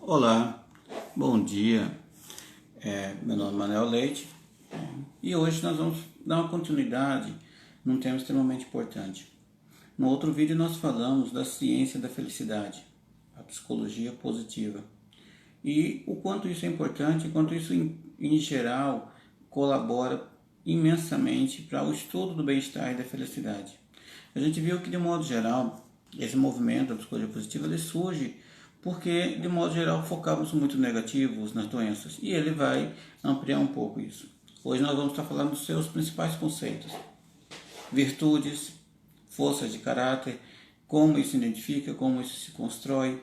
Olá, bom dia. Meu nome é Manuel Leite e hoje nós vamos dar uma continuidade num tema extremamente importante. No outro vídeo nós falamos da ciência da felicidade, a psicologia positiva, e o quanto isso é importante, quanto isso em geral colabora imensamente para o estudo do bem-estar e da felicidade. A gente viu que, de modo geral, esse movimento da psicologia positiva ele surge porque, de modo geral, focamos muito negativos nas doenças e ele vai ampliar um pouco isso. Hoje nós vamos estar falando dos seus principais conceitos: virtudes, forças de caráter, como isso se identifica, como isso se constrói.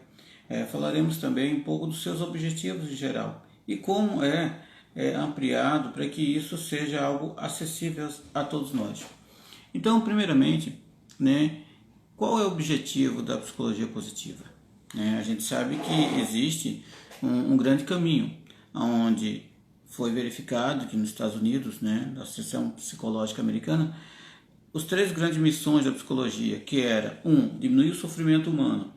Falaremos também um pouco dos seus objetivos em geral e como é ampliado para que isso seja algo acessível a todos nós. Então, primeiramente, qual é o objetivo da psicologia positiva? A gente sabe que existe um grande caminho, onde foi verificado que nos Estados Unidos, da Associação Psicológica Americana, os 3 grandes missões da psicologia, que era 1. Diminuir o sofrimento humano,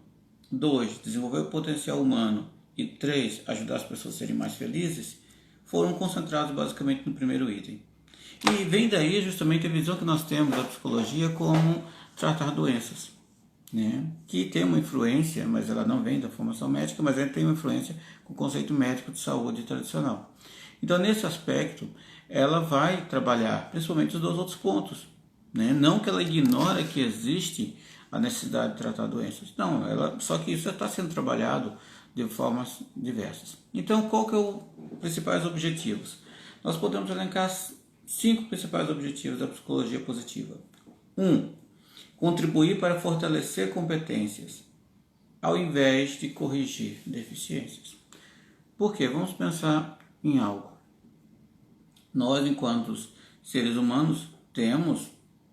2. Desenvolver o potencial humano e 3. Ajudar as pessoas a serem mais felizes, foram concentrados basicamente no primeiro item. E vem daí justamente a visão que nós temos da psicologia como tratar doenças, que tem uma influência, mas ela não vem da formação médica, mas ela tem uma influência com o conceito médico de saúde tradicional. Então, nesse aspecto, ela vai trabalhar principalmente os 2 outros pontos. Não que ela ignore que existe a necessidade de tratar doenças, não, só que isso está sendo trabalhado de formas diversas. Então, qual que é os principais objetivos? Nós podemos elencar 5 principais objetivos da psicologia positiva. 1. Contribuir para fortalecer competências, ao invés de corrigir deficiências. Por quê? Vamos pensar em algo. Nós, enquanto seres humanos, temos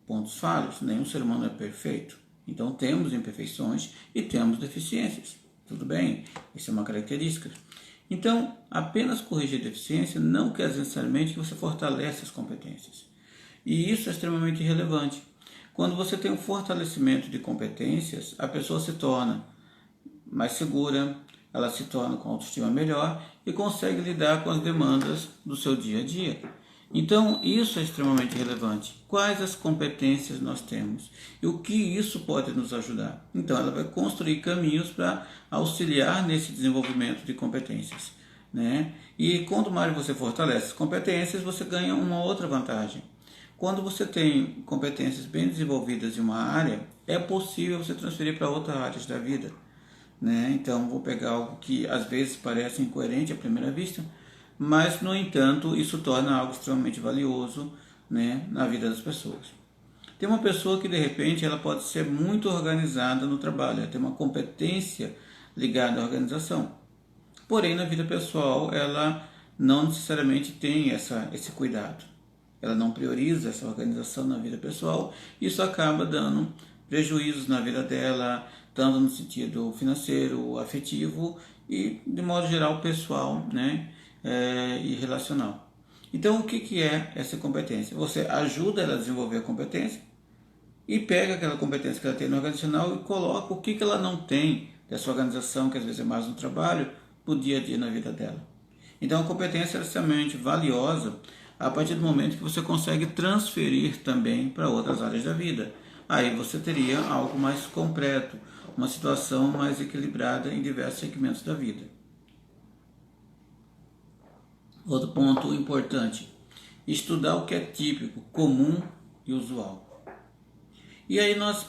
pontos falhos. Nenhum ser humano é perfeito. Então, temos imperfeições e temos deficiências. Tudo bem? Isso é uma característica. Então, apenas corrigir deficiência não quer necessariamente que você fortalece as competências. E isso é extremamente relevante. Quando você tem um fortalecimento de competências, a pessoa se torna mais segura, ela se torna com autoestima melhor e consegue lidar com as demandas do seu dia a dia. Então, isso é extremamente relevante. Quais as competências nós temos e o que isso pode nos ajudar? Então, ela vai construir caminhos para auxiliar nesse desenvolvimento de competências. E quanto mais você fortalece as competências, você ganha uma outra vantagem. Quando você tem competências bem desenvolvidas em uma área, é possível você transferir para outras áreas da vida. Então, vou pegar algo que às vezes parece incoerente à primeira vista, mas, no entanto, isso torna algo extremamente valioso na vida das pessoas. Tem uma pessoa que, de repente, ela pode ser muito organizada no trabalho, ela tem uma competência ligada à organização. Porém, na vida pessoal, ela não necessariamente tem esse cuidado. Ela não prioriza essa organização na vida pessoal, isso acaba dando prejuízos na vida dela, tanto no sentido financeiro, afetivo e, de modo geral, pessoal e relacional. Então, o que é essa competência? Você ajuda ela a desenvolver a competência e pega aquela competência que ela tem no organizacional e coloca o que ela não tem dessa organização, que às vezes é mais no trabalho, no dia a dia na vida dela. Então, a competência é extremamente valiosa a partir do momento que você consegue transferir também para outras áreas da vida. Aí você teria algo mais completo, uma situação mais equilibrada em diversos segmentos da vida. Outro ponto importante: estudar o que é típico, comum e usual. E aí nós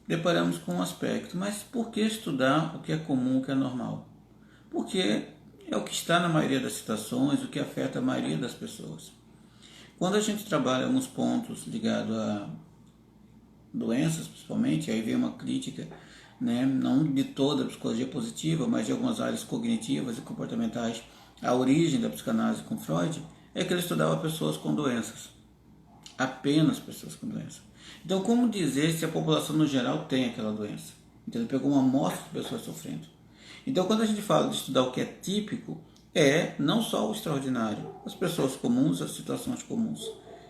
deparamos com um aspecto: mas por que estudar o que é comum, o que é normal? Porque é o que está na maioria das situações, o que afeta a maioria das pessoas. Quando a gente trabalha alguns pontos ligados a doenças, principalmente, aí vem uma crítica, não de toda a psicologia positiva, mas de algumas áreas cognitivas e comportamentais. A origem da psicanálise com Freud é que ele estudava pessoas com doenças, apenas pessoas com doença. Então, como dizer se a população no geral tem aquela doença? Então, ele pegou uma amostra de pessoas sofrendo. Então, quando a gente fala de estudar o que é típico, não só o extraordinário, as pessoas comuns, as situações comuns.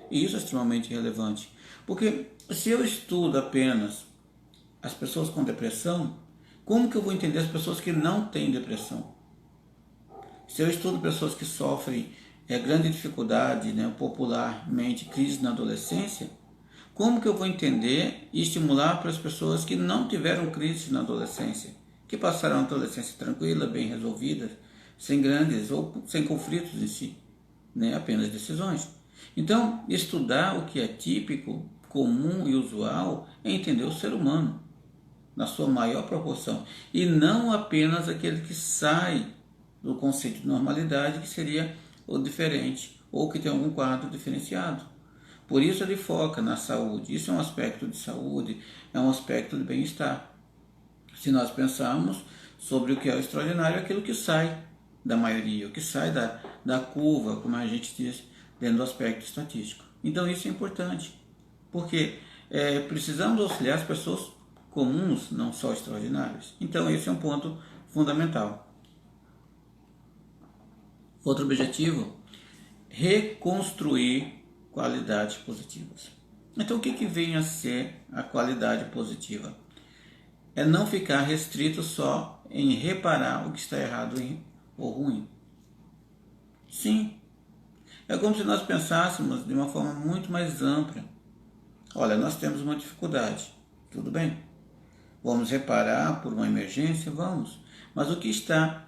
E isso é extremamente relevante. Porque se eu estudo apenas as pessoas com depressão, como que eu vou entender as pessoas que não têm depressão? Se eu estudo pessoas que sofrem grande dificuldade, né, popularmente crise na adolescência, como que eu vou entender e estimular para as pessoas que não tiveram crise na adolescência, que passaram a adolescência tranquila, bem resolvida, sem grandes ou sem conflitos em si, né, apenas decisões. Então, estudar o que é típico, comum e usual é entender o ser humano na sua maior proporção e não apenas aquele que sai do conceito de normalidade, que seria o diferente ou que tem algum quadro diferenciado. Por isso ele foca na saúde. Isso é um aspecto de saúde, é um aspecto de bem-estar. Se nós pensarmos sobre o que é o extraordinário, é aquilo que sai da maioria, o que sai da curva, como a gente diz, dentro do aspecto estatístico. Então isso é importante, porque precisamos auxiliar as pessoas comuns, não só extraordinárias. Então esse é um ponto fundamental. Outro objetivo, reconstruir qualidades positivas. Então o que vem a ser a qualidade positiva? É não ficar restrito só em reparar o que está errado ou ruim. Sim, é como se nós pensássemos de uma forma muito mais ampla. Olha, nós temos uma dificuldade, tudo bem. Vamos reparar por uma emergência? Vamos. Mas o que está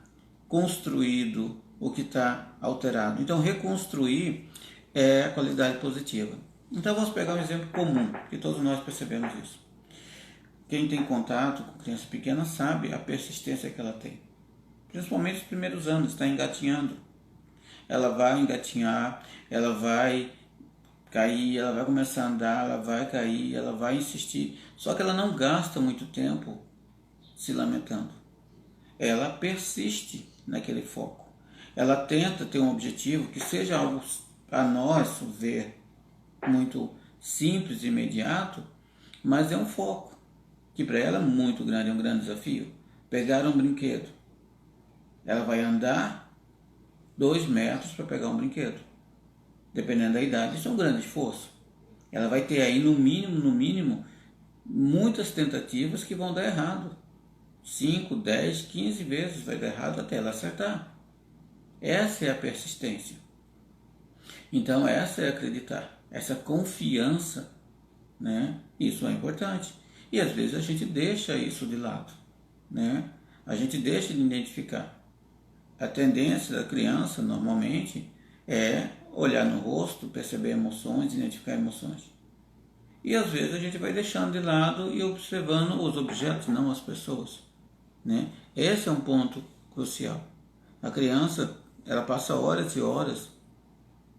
construído, o que está alterado? Então, reconstruir é a qualidade positiva. Então, vamos pegar um exemplo comum, que todos nós percebemos isso. Quem tem contato com criança pequena sabe a persistência que ela tem. Principalmente nos primeiros anos, está engatinhando. Ela vai engatinhar, ela vai cair, ela vai começar a andar, ela vai cair, ela vai insistir. Só que ela não gasta muito tempo se lamentando. Ela persiste naquele foco. Ela tenta ter um objetivo que seja algo a nós ver muito simples e imediato, mas é um foco que para ela é muito grande, é um grande desafio. Pegar um brinquedo. Ela vai andar 2 metros para pegar um brinquedo. Dependendo da idade, isso é um grande esforço. Ela vai ter aí no mínimo, muitas tentativas que vão dar errado. 5, 10, 15 vezes vai dar errado até ela acertar. Essa é a persistência. Então essa é acreditar, essa confiança, né? Isso é importante. E às vezes a gente deixa isso de lado, né? A gente deixa de identificar. A tendência da criança, normalmente, é olhar no rosto, perceber emoções, identificar emoções. E às vezes a gente vai deixando de lado e observando os objetos, não as pessoas, né? Esse é um ponto crucial. A criança, ela passa horas e horas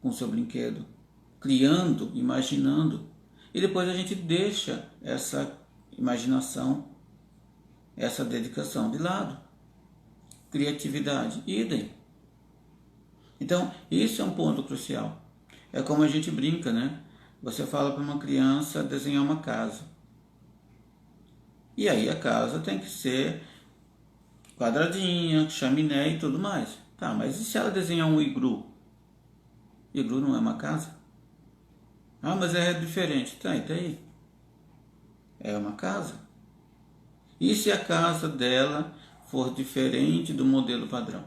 com seu brinquedo, criando, imaginando, e depois a gente deixa essa imaginação, essa dedicação de lado. Criatividade, idem. Então, isso é um ponto crucial. É como a gente brinca, né? Você fala para uma criança desenhar uma casa. E aí a casa tem que ser quadradinha, chaminé e tudo mais. Tá, mas e se ela desenhar um iglu? Iglu não é uma casa? Ah, mas é diferente. Tá, e daí? É uma casa. E se a casa dela for diferente do modelo padrão?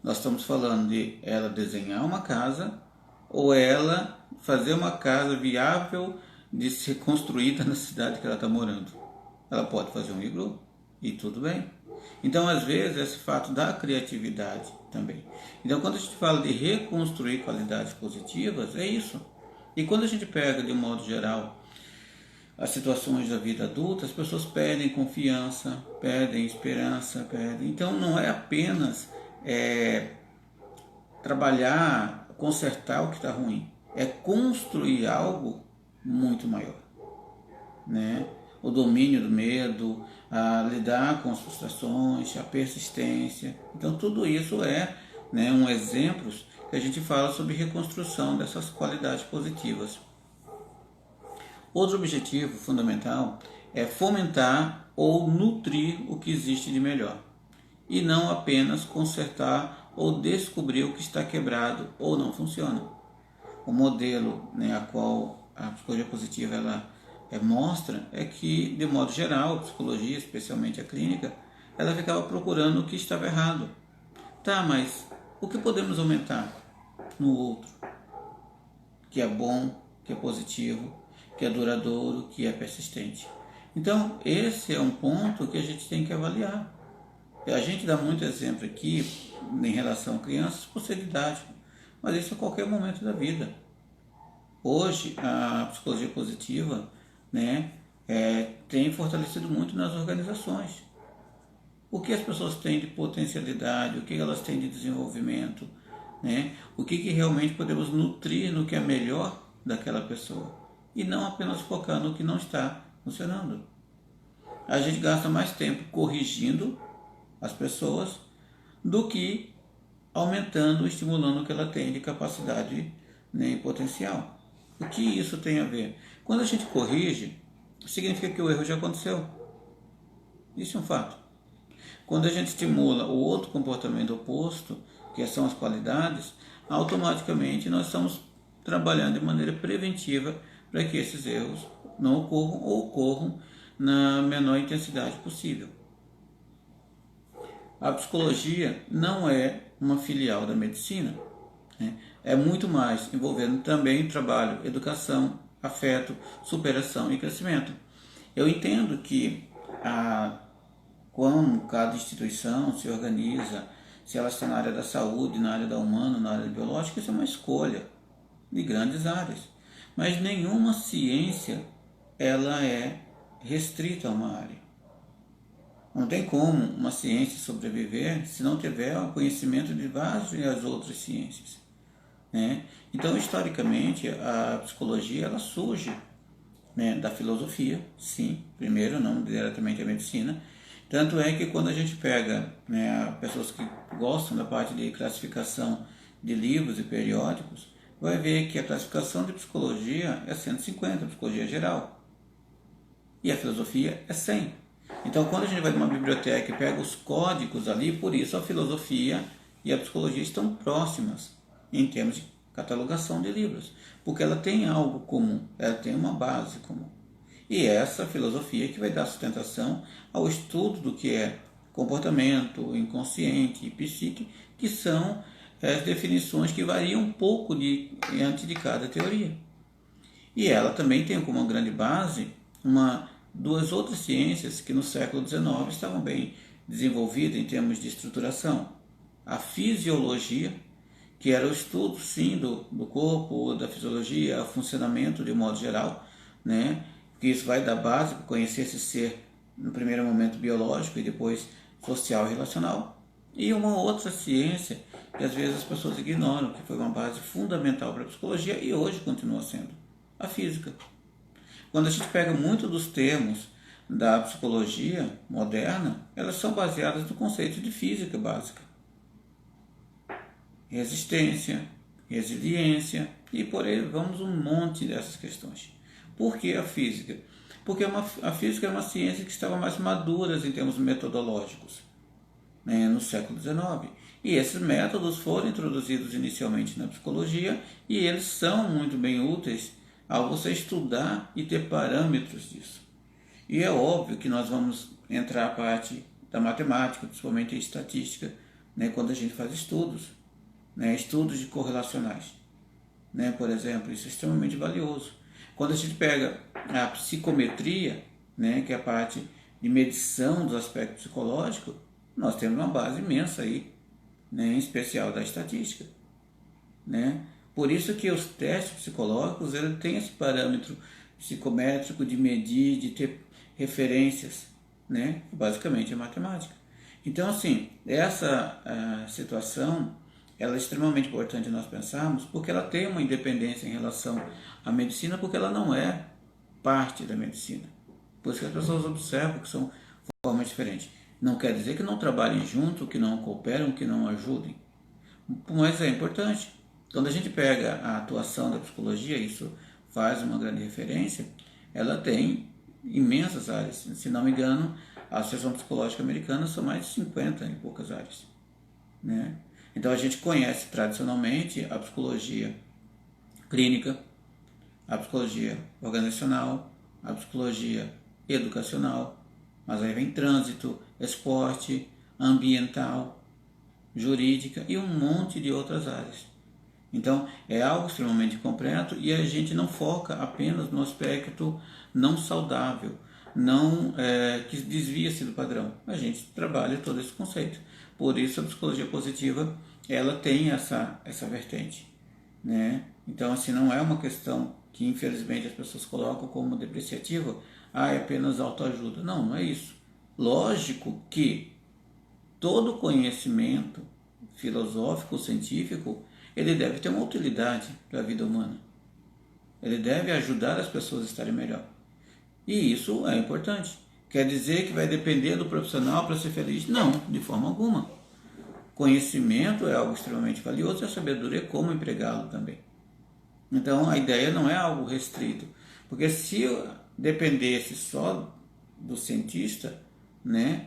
Nós estamos falando de ela desenhar uma casa ou ela fazer uma casa viável de ser construída na cidade que ela está morando. Ela pode fazer um iglu e tudo bem. Então, às vezes, esse fato da criatividade também. Então, quando a gente fala de reconstruir qualidades positivas, é isso. E quando a gente pega, de um modo geral, as situações da vida adulta, as pessoas perdem confiança, perdem esperança, perdem. Então, não é apenas trabalhar, consertar o que está ruim, é construir algo muito maior, né? O domínio do medo, a lidar com as frustrações, a persistência. Então tudo isso é, né, um exemplo que a gente fala sobre reconstrução dessas qualidades positivas. Outro objetivo fundamental é fomentar ou nutrir o que existe de melhor e não apenas consertar ou descobrir o que está quebrado ou não funciona. O modelo, né, a qual a psicologia positiva ela mostra é que, de modo geral, a psicologia, especialmente a clínica, ela ficava procurando o que estava errado. Tá, mas O que podemos aumentar no outro, que é bom, que é positivo, que é duradouro, que é persistente. Então, esse é um ponto que a gente tem que avaliar. A gente dá muito exemplo aqui em relação a crianças por ser didático, mas isso a qualquer momento da vida. Hoje, a psicologia positiva, né, tem fortalecido muito nas organizações. O que as pessoas têm de potencialidade, o que elas têm de desenvolvimento, né? O que realmente podemos nutrir no que é melhor daquela pessoa e não apenas focar no que não está funcionando. A gente gasta mais tempo corrigindo as pessoas do que aumentando, estimulando o que ela tem de capacidade, né, e potencial. O que isso tem a ver? Quando a gente corrige, significa que o erro já aconteceu. Isso é um fato. Quando a gente estimula o outro comportamento oposto, que são as qualidades, automaticamente nós estamos trabalhando de maneira preventiva para que esses erros não ocorram ou ocorram na menor intensidade possível. A psicologia não é uma filial da medicina, né? É muito mais, envolvendo também trabalho, educação, afeto, superação e crescimento. Eu entendo que como cada instituição se organiza, se ela está na área da saúde, na área da humana, na área biológica, isso é uma escolha de grandes áreas. Mas nenhuma ciência ela é restrita a uma área. Não tem como uma ciência sobreviver se não tiver o conhecimento de várias outras ciências, né? Então, historicamente, a psicologia ela surge, né, da filosofia, sim, primeiro, não diretamente a medicina. Tanto é que quando a gente pega, né, pessoas que gostam da parte de classificação de livros e periódicos, vai ver que a classificação de psicologia é 150, psicologia geral, e a filosofia é 100. Então, quando a gente vai numa biblioteca e pega os códigos ali, por isso a filosofia e a psicologia estão próximas em termos de catalogação de livros, porque ela tem algo comum, ela tem uma base comum. E essa filosofia que vai dar sustentação ao estudo do que é comportamento, inconsciente e psique, que são as definições que variam um pouco diante de cada teoria. E ela também tem como grande base duas outras ciências que no século XIX estavam bem desenvolvidas em termos de estruturação. A fisiologia, que era o estudo, sim, do corpo, da fisiologia, o funcionamento de um modo geral, né? Que isso vai dar base para conhecer esse ser, no primeiro momento biológico e depois social e relacional. E uma outra ciência que às vezes as pessoas ignoram, que foi uma base fundamental para a psicologia e hoje continua sendo, a física. Quando a gente pega muito dos termos da psicologia moderna, elas são baseadas no conceito de física básica. Resistência, resiliência e por aí vamos um monte dessas questões. Por que a física? Porque a física é uma ciência que estava mais madura em termos metodológicos, né, no século XIX. E esses métodos foram introduzidos inicialmente na psicologia e eles são muito bem úteis ao você estudar e ter parâmetros disso. E é óbvio que nós vamos entrar a parte da matemática, principalmente a estatística, né, quando a gente faz estudos, né, estudos de correlacionais, né, por exemplo, isso é extremamente valioso. Quando a gente pega a psicometria, né, que é a parte de medição dos aspectos psicológicos, nós temos uma base imensa aí, né, em especial da estatística, né? Por isso que os testes psicológicos ele tem esse parâmetro psicométrico de medir, de ter referências, né? Basicamente é matemática. Então, assim, essa situação ela é extremamente importante nós pensarmos, porque ela tem uma independência em relação à medicina, porque ela não é parte da medicina. Por isso que as pessoas observam que são formas diferentes. Não quer dizer que não trabalhem junto, que não cooperam, que não ajudem. Mas é importante. Quando a gente pega a atuação da psicologia, isso faz uma grande referência, ela tem imensas áreas. Se não me engano, a Associação Psicológica Americana são mais de 50 e poucas áreas, né? Então a gente conhece tradicionalmente a psicologia clínica, a psicologia organizacional, a psicologia educacional, mas aí vem trânsito, esporte, ambiental, jurídica e um monte de outras áreas. Então, é algo extremamente completo e a gente não foca apenas no aspecto não saudável, não que desvia-se do padrão. A gente trabalha todo esse conceito. Por isso, a psicologia positiva ela tem essa vertente, né? Então, assim, não é uma questão que infelizmente as pessoas colocam como depreciativa, é apenas autoajuda. Não, não é isso. Lógico que todo conhecimento filosófico, científico, ele deve ter uma utilidade para a vida humana. Ele deve ajudar as pessoas a estarem melhor. E isso é importante. Quer dizer que vai depender do profissional para ser feliz? Não, de forma alguma. Conhecimento é algo extremamente valioso e a sabedoria é como empregá-lo também. Então a ideia não é algo restrito. Porque se dependesse só do cientista, né,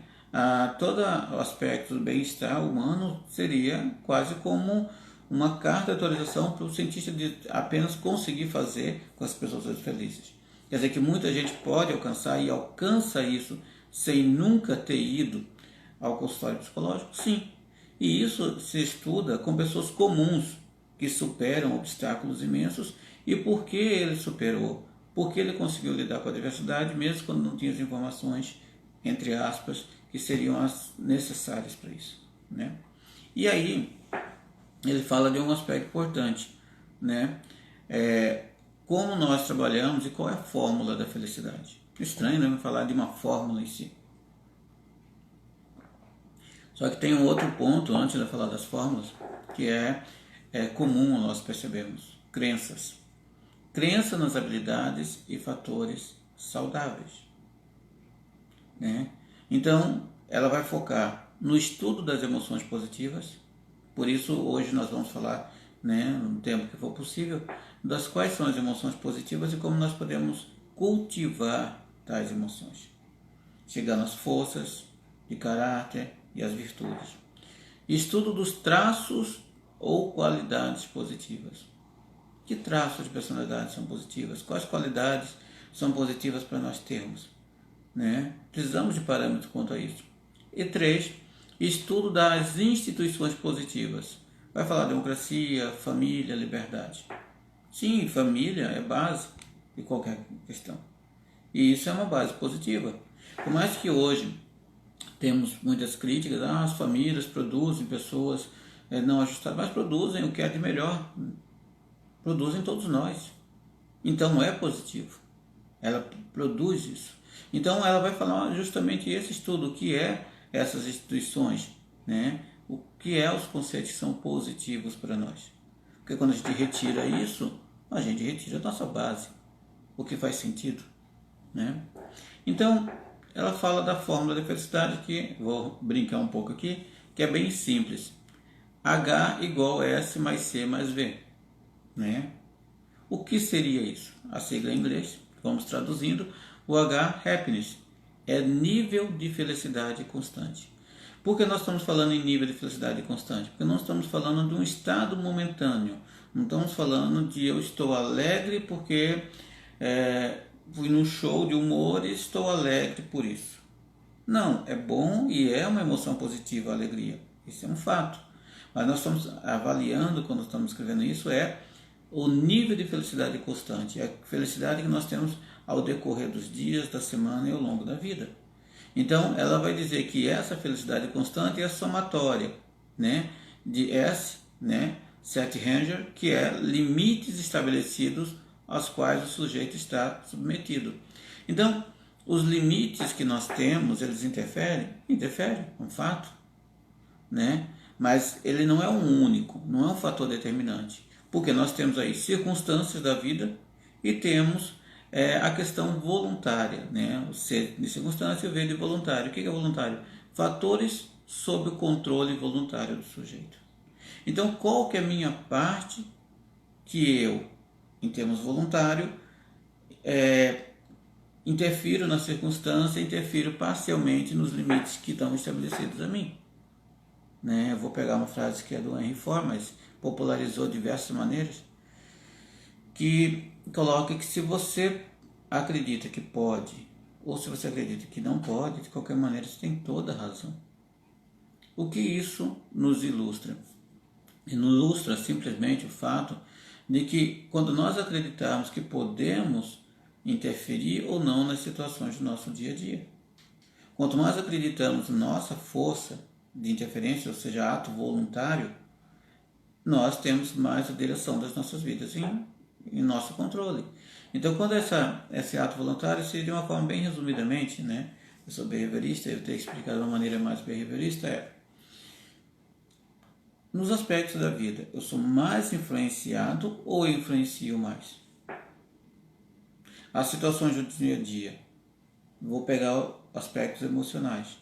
todo o aspecto do bem-estar humano seria quase como uma carta de autorização para o cientista de apenas conseguir fazer com as pessoas felizes. Quer dizer que muita gente pode alcançar e alcança isso sem nunca ter ido ao consultório psicológico? Sim. E isso se estuda com pessoas comuns que superam obstáculos imensos. E por que ele superou? Porque ele conseguiu lidar com a diversidade mesmo quando não tinha as informações, entre aspas, que seriam as necessárias para isso, né? E aí ele fala de um aspecto importante, né? Como nós trabalhamos e qual é a fórmula da felicidade. Estranho, né? Falar de uma fórmula em si. Só que tem um outro ponto antes de falar das fórmulas que é comum nós percebemos: crenças. Crença nas habilidades e fatores saudáveis, né? Então, ela vai focar no estudo das emoções positivas. Por isso, hoje nós vamos falar, né, no tempo que for possível, das quais são as emoções positivas e como nós podemos cultivar tais emoções, chegando às forças de caráter e às virtudes. Estudo dos traços ou qualidades positivas. Que traços de personalidade são positivas? Quais qualidades são positivas para nós termos, né? Precisamos de parâmetros quanto a isso. E 3, estudo das instituições positivas. Vai falar democracia, família, liberdade. Sim, família é base de qualquer questão. E isso é uma base positiva. Por mais que hoje temos muitas críticas, as famílias produzem pessoas não ajustadas, mas produzem o que é de melhor. Produzem todos nós. Então é positivo. Ela produz isso. Então ela vai falar justamente esse estudo, o que é essas instituições, né? O que é os conceitos que são positivos para nós. Porque quando a gente retira isso, a gente retira a nossa base, o que faz sentido, né? Então ela fala da fórmula da felicidade, que vou brincar um pouco aqui, que é bem simples. H igual S mais C mais V, né? O que seria isso? A sigla em inglês, vamos traduzindo, o H, happiness, é nível de felicidade constante. Por que nós estamos falando em nível de felicidade constante? Porque nós estamos falando de um estado momentâneo. Não estamos falando de eu estou alegre porque fui num show de humor e estou alegre por isso. Não, é bom e é uma emoção positiva a alegria. Isso é um fato. Mas nós estamos avaliando, quando estamos escrevendo isso, o nível de felicidade constante, a felicidade que nós temos ao decorrer dos dias, da semana e ao longo da vida. Então, ela vai dizer que essa felicidade constante é somatória, né, de S, né, set ranger, que é limites estabelecidos aos quais o sujeito está submetido. Então, os limites que nós temos, eles interferem, é um fato, né, mas ele não é um único, não é um fator determinante. Porque nós temos aí circunstâncias da vida e temos a questão voluntária, né? O C de circunstância e o V de voluntário. O que é voluntário? Fatores sob o controle voluntário do sujeito. Então, qual que é a minha parte que eu, em termos voluntário, interfiro na circunstância, interfiro parcialmente nos limites que estão estabelecidos a mim? Né? Eu vou pegar uma frase que é do Henry Ford, mas popularizou de diversas maneiras, que coloca que se você acredita que pode, ou se você acredita que não pode, de qualquer maneira você tem toda a razão. O que isso nos ilustra? E nos ilustra simplesmente o fato de que quando nós acreditarmos que podemos interferir ou não nas situações do nosso dia a dia. Quanto mais acreditamos em nossa força de interferência, ou seja, ato voluntário, nós temos mais a direção das nossas vidas em nosso controle. Então, quando esse ato voluntário seria de uma forma bem resumidamente, né? Eu sou behaviorista, eu tenho explicado de uma maneira mais behaviorista, nos aspectos da vida, eu sou mais influenciado ou influencio mais? As situações do dia a dia, vou pegar aspectos emocionais.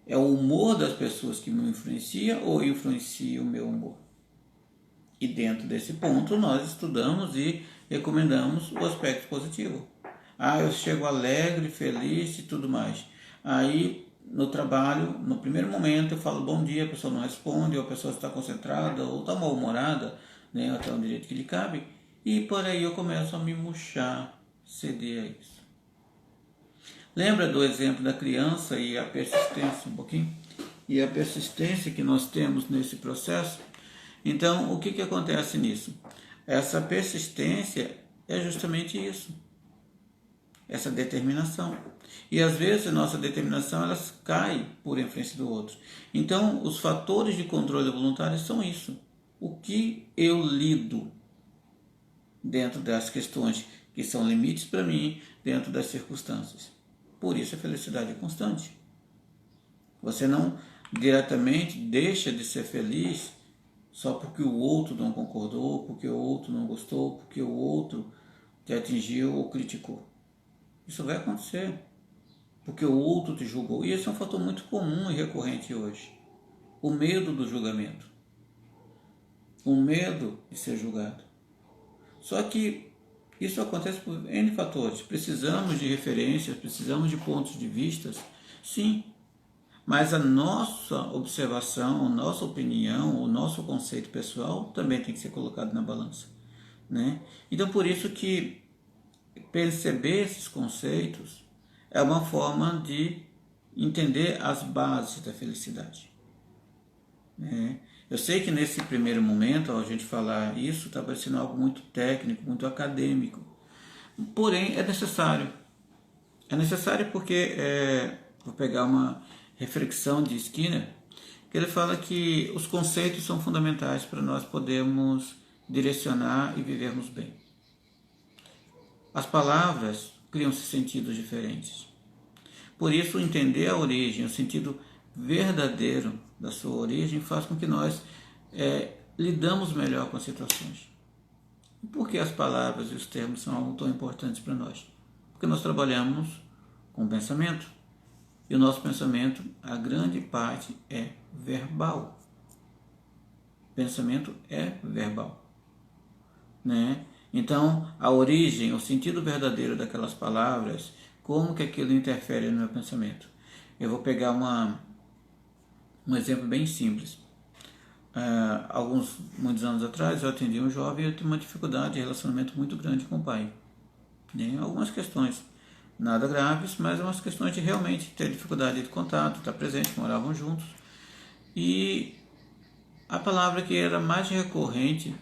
É o humor das pessoas que me influencia ou influencia o meu humor? E dentro desse ponto nós estudamos e recomendamos o aspecto positivo. Eu chego alegre, feliz e tudo mais. Aí no trabalho, no primeiro momento eu falo bom dia, a pessoa não responde, ou a pessoa está concentrada, ou está mal-humorada, né, até o direito que lhe cabe, e por aí eu começo a me murchar, ceder a isso. Lembra do exemplo da criança e a persistência um pouquinho? E a persistência que nós temos nesse processo? Então, o que acontece nisso? Essa persistência é justamente isso. Essa determinação. E às vezes a nossa determinação ela cai por influência do outro. Então, os fatores de controle voluntário são isso. O que eu lido dentro das questões que são limites para mim, dentro das circunstâncias. Por isso a felicidade é constante. Você não diretamente deixa de ser feliz só porque o outro não concordou, porque o outro não gostou, porque o outro te atingiu ou criticou. Isso vai acontecer, porque o outro te julgou. E esse é um fator muito comum e recorrente hoje. O medo do julgamento. O medo de ser julgado. Só que isso acontece por N fatores. Precisamos de referências, precisamos de pontos de vista, sim. Mas a nossa observação, a nossa opinião, o nosso conceito pessoal também tem que ser colocado na balança, né? Então, por isso que perceber esses conceitos é uma forma de entender as bases da felicidade, né? Eu sei que nesse primeiro momento, ao a gente falar isso, está parecendo algo muito técnico, muito acadêmico. Porém, é necessário. É necessário porque, vou pegar uma reflexão de Skinner, que ele fala que os conceitos são fundamentais para nós podermos direcionar e vivermos bem. As palavras criam-se sentidos diferentes. Por isso, entender a origem, o sentido verdadeiro da sua origem, faz com que nós lidamos melhor com as situações. E por que as palavras e os termos são algo tão importantes para nós? Porque nós trabalhamos com o pensamento. E o nosso pensamento, a grande parte é verbal. Pensamento é verbal, né? Então, a origem, o sentido verdadeiro daquelas palavras, como que aquilo interfere no meu pensamento? Eu vou pegar um exemplo bem simples. Muitos anos atrás, eu atendi um jovem e eu tinha uma dificuldade de relacionamento muito grande com o pai. Né? Algumas questões, nada graves, mas umas questões de realmente ter dificuldade de contato, estar presente, moravam juntos. E a palavra que era mais recorrente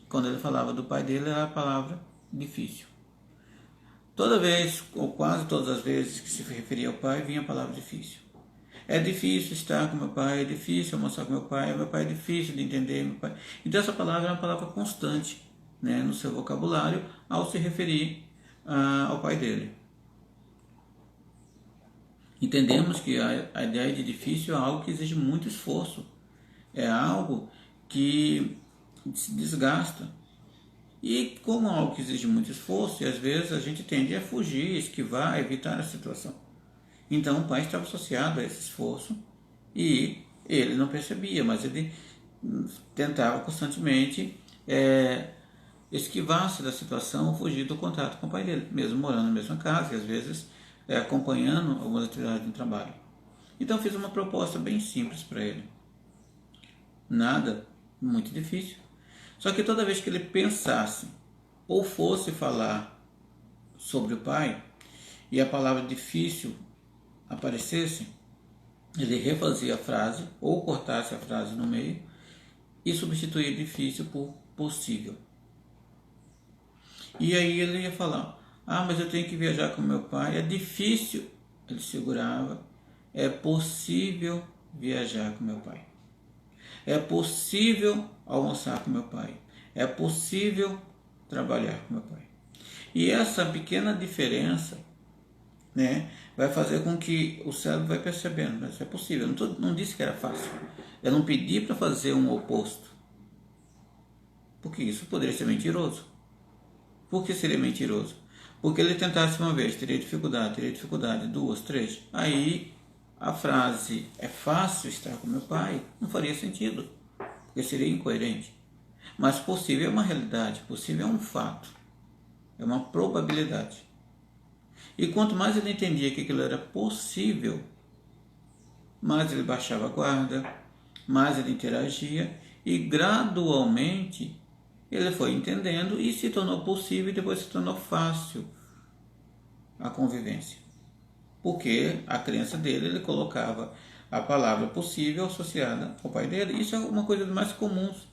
quando ele falava do pai dele era a palavra difícil. Toda vez, ou quase todas as vezes que se referia ao pai, vinha a palavra difícil. É difícil estar com meu pai, é difícil almoçar com meu pai é difícil de entender meu pai. Então essa palavra é uma palavra constante, né, no seu vocabulário ao se referir ao pai dele. Entendemos que a ideia de difícil é algo que exige muito esforço. É algo que se desgasta. E como é algo que exige muito esforço, e às vezes a gente tende a fugir, esquivar, evitar a situação. Então o pai estava associado a esse esforço e ele não percebia, mas ele tentava constantemente esquivar-se da situação, fugir do contato com o pai dele, mesmo morando na mesma casa e às vezes acompanhando algumas atividades no trabalho. Então fiz uma proposta bem simples para ele. Nada muito difícil. Só que toda vez que ele pensasse ou fosse falar sobre o pai e a palavra difícil aparecesse, ele refazia a frase ou cortasse a frase no meio e substituía difícil por possível. E aí ele ia falar: ah, mas eu tenho que viajar com meu pai, é difícil. Ele segurava: é possível viajar com meu pai. É possível almoçar com meu pai. É possível trabalhar com meu pai. E essa pequena diferença, né, vai fazer com que o cérebro vai percebendo, mas é possível. Eu não disse que era fácil. Eu não pedi para fazer um oposto, porque isso poderia ser mentiroso. Por que seria mentiroso? Porque ele tentasse uma vez, teria dificuldade, duas, três. Aí a frase é fácil estar com meu pai não faria sentido, porque seria incoerente. Mas possível é uma realidade, possível é um fato, é uma probabilidade. E quanto mais ele entendia que aquilo era possível, mais ele baixava a guarda, mais ele interagia e gradualmente ele foi entendendo e se tornou possível e depois se tornou fácil a convivência. Porque a crença dele, ele colocava a palavra possível associada ao pai dele. Isso é uma coisa das mais comuns.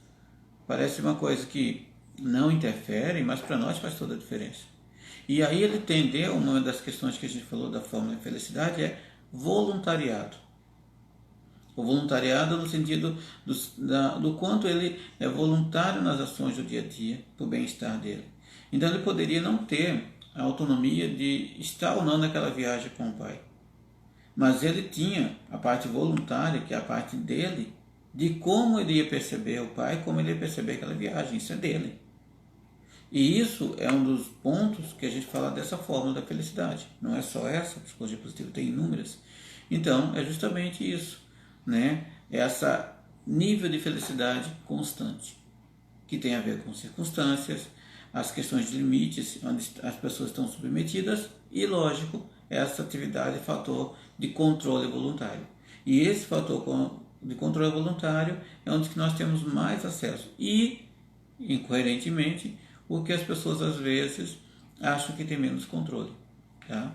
Parece uma coisa que não interfere, mas para nós faz toda a diferença. E aí ele entendeu, uma das questões que a gente falou da fórmula de felicidade é voluntariado. O voluntariado no sentido do quanto ele é voluntário nas ações do dia a dia, para o bem-estar dele. Então ele poderia não ter a autonomia de estar ou não naquela viagem com o pai. Mas ele tinha a parte voluntária, que é a parte dele, de como ele ia perceber o pai, como ele ia perceber aquela viagem. Isso é dele. E isso é um dos pontos que a gente fala dessa fórmula da felicidade. Não é só essa, a psicologia positiva tem inúmeras. Então, é justamente isso, né? Essa nível de felicidade constante, que tem a ver com circunstâncias, as questões de limites, onde as pessoas estão submetidas, e, lógico, essa atividade é fator de controle voluntário. E esse fator de controle voluntário é onde nós temos mais acesso. E, incoerentemente, o que as pessoas às vezes acham que tem menos controle. Tá?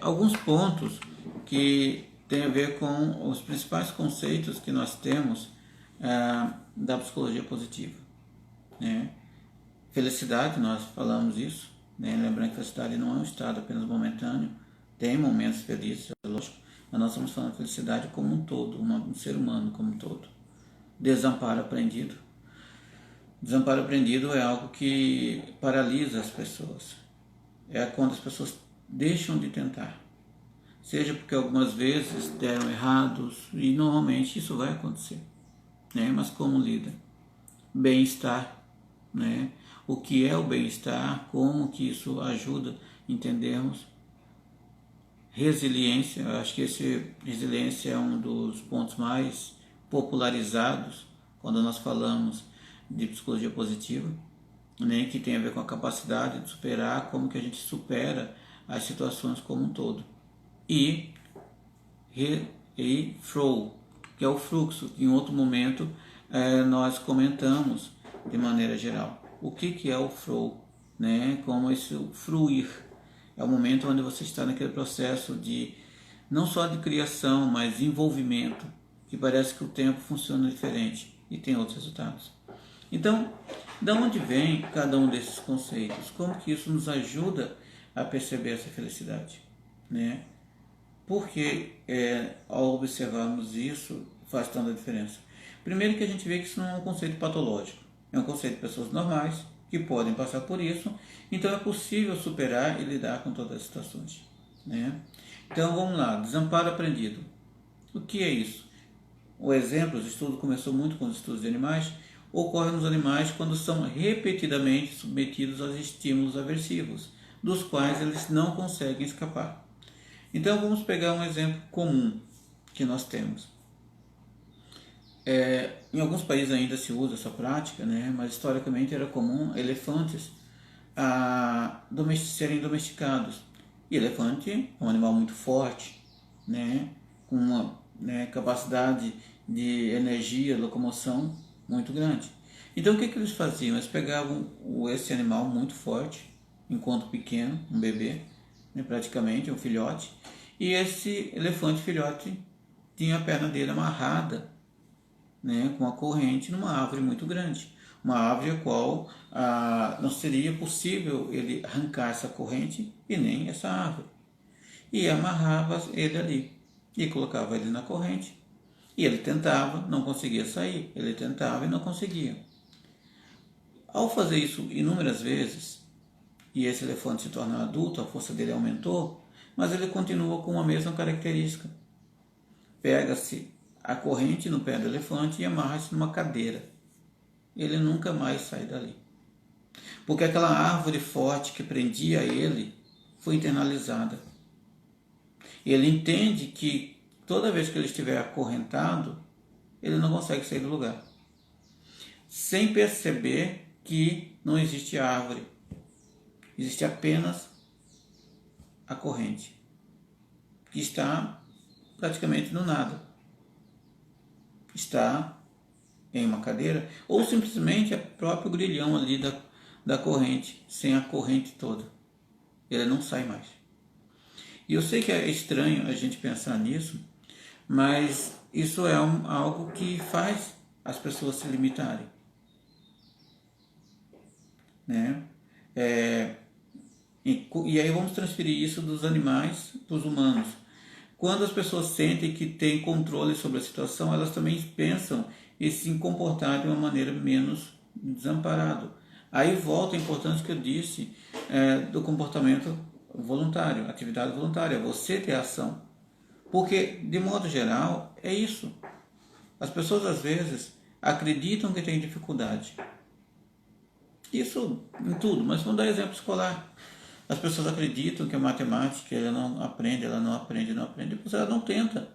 Alguns pontos que tem a ver com os principais conceitos que nós temos da psicologia positiva. Né? Felicidade, nós falamos isso, né? Lembrando que felicidade não é um estado apenas momentâneo, tem momentos felizes, é lógico, mas nós estamos falando de felicidade como um todo, um ser humano como um todo. Desamparo aprendido. Desamparo aprendido é algo que paralisa as pessoas. É quando as pessoas deixam de tentar. Seja porque algumas vezes deram errados, e normalmente isso vai acontecer. Né? Mas como lida? Bem-estar. Né? O que é o bem-estar? Como que isso ajuda a entendermos? Resiliência. Eu acho que resiliência é um dos pontos mais popularizados quando nós falamos de psicologia positiva, né, que tem a ver com a capacidade de superar, como que a gente supera as situações como um todo. E flow, que é o fluxo. Em outro momento nós comentamos de maneira geral o que é o flow, né, como esse fruir. É o momento onde você está naquele processo de não só de criação, mas de envolvimento, que parece que o tempo funciona diferente e tem outros resultados. Então, de onde vem cada um desses conceitos? Como que isso nos ajuda a perceber essa felicidade? Né? Porque ao observarmos isso, faz tanta diferença. Primeiro que a gente vê que isso não é um conceito patológico. É um conceito de pessoas normais que podem passar por isso. Então é possível superar e lidar com todas as situações. Né? Então vamos lá, desamparo aprendido. O que é isso? O exemplo, o estudo começou muito com os estudos de animais, ocorre nos animais quando são repetidamente submetidos aos estímulos aversivos, dos quais eles não conseguem escapar. Então vamos pegar um exemplo comum que nós temos. Em alguns países ainda se usa essa prática, né? Mas historicamente era comum elefantes serem domesticados. E elefante é um animal muito forte, né? Com uma capacidade de energia, locomoção muito grande. Então o que eles faziam? Eles pegavam esse animal muito forte, enquanto pequeno, um bebê, né, praticamente um filhote, e esse elefante filhote tinha a perna dele amarrada, né, com a corrente numa árvore muito grande. Uma árvore a qual não seria possível ele arrancar essa corrente e nem essa árvore. E amarrava ele ali e colocava ele na corrente. E ele tentava, não conseguia sair. Ele tentava e não conseguia. Ao fazer isso inúmeras vezes, e esse elefante se torna adulto, a força dele aumentou, mas ele continua com a mesma característica. Pega-se a corrente no pé do elefante e amarra-se numa cadeira. Ele nunca mais sai dali. Porque aquela árvore forte que prendia ele foi internalizada. Ele entende que toda vez que ele estiver acorrentado, ele não consegue sair do lugar. Sem perceber que não existe árvore. Existe apenas a corrente, que está praticamente no nada. Está em uma cadeira, ou simplesmente é o próprio grilhão ali da corrente, sem a corrente toda. Ele não sai mais. E eu sei que é estranho a gente pensar nisso, mas isso é algo que faz as pessoas se limitarem. Né? E aí vamos transferir isso dos animais para os humanos. Quando as pessoas sentem que têm controle sobre a situação, elas também pensam e se comportar de uma maneira menos desamparado. Aí volta a importância que eu disse do comportamento voluntário, atividade voluntária, você ter ação. Porque, de modo geral, é isso. As pessoas, às vezes, acreditam que têm dificuldade. Isso em tudo, mas vamos dar exemplo escolar. As pessoas acreditam que a matemática ela não aprende, depois ela não tenta.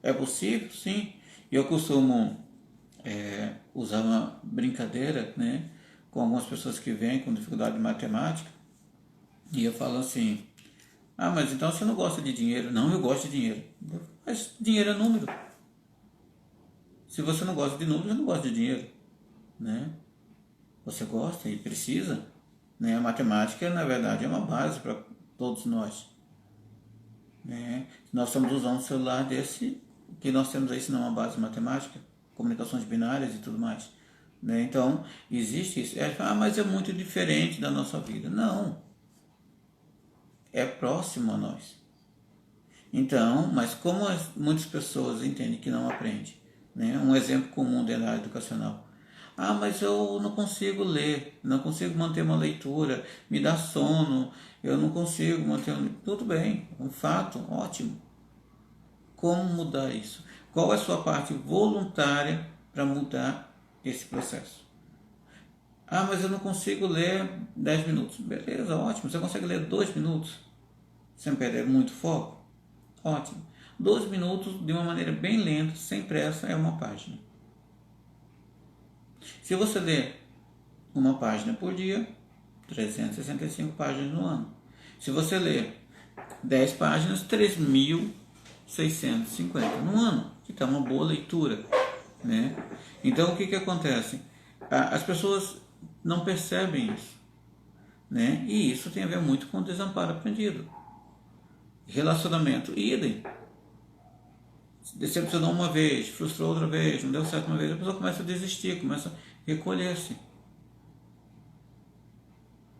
É possível? Sim. E eu costumo usar uma brincadeira, né, com algumas pessoas que vêm com dificuldade de matemática, e eu falo assim, mas então você não gosta de dinheiro? Não, eu gosto de dinheiro. Mas dinheiro é número. Se você não gosta de número, você não gosta de dinheiro, né? Você gosta e precisa, né? A matemática, na verdade, é uma base para todos nós, né? Nós estamos usando um celular desse que nós temos aí, se não é uma base matemática, comunicações binárias e tudo mais, né? Então, existe isso. Mas é muito diferente da nossa vida. Não. É próximo a nós. Então, mas como muitas pessoas entendem que não aprende, né? Um exemplo comum dentro da área educacional. Mas eu não consigo ler, não consigo manter uma leitura, me dá sono, eu não consigo manter Tudo bem, um fato, ótimo. Como mudar isso? Qual é a sua parte voluntária para mudar esse processo? Mas eu não consigo ler 10 minutos. Beleza, ótimo. Você consegue ler 2 minutos sem perder muito foco? Ótimo. 2 minutos de uma maneira bem lenta, sem pressa, é uma página. Se você ler uma página por dia, 365 páginas no ano. Se você ler 10 páginas, 3.650 no ano, que está uma boa leitura, né? Então, o que acontece? As pessoas não percebem isso, né? E isso tem a ver muito com o desamparo aprendido. Relacionamento, idem. Decepcionou uma vez, frustrou outra vez, não deu certo uma vez, a pessoa começa a desistir, começa a recolher-se.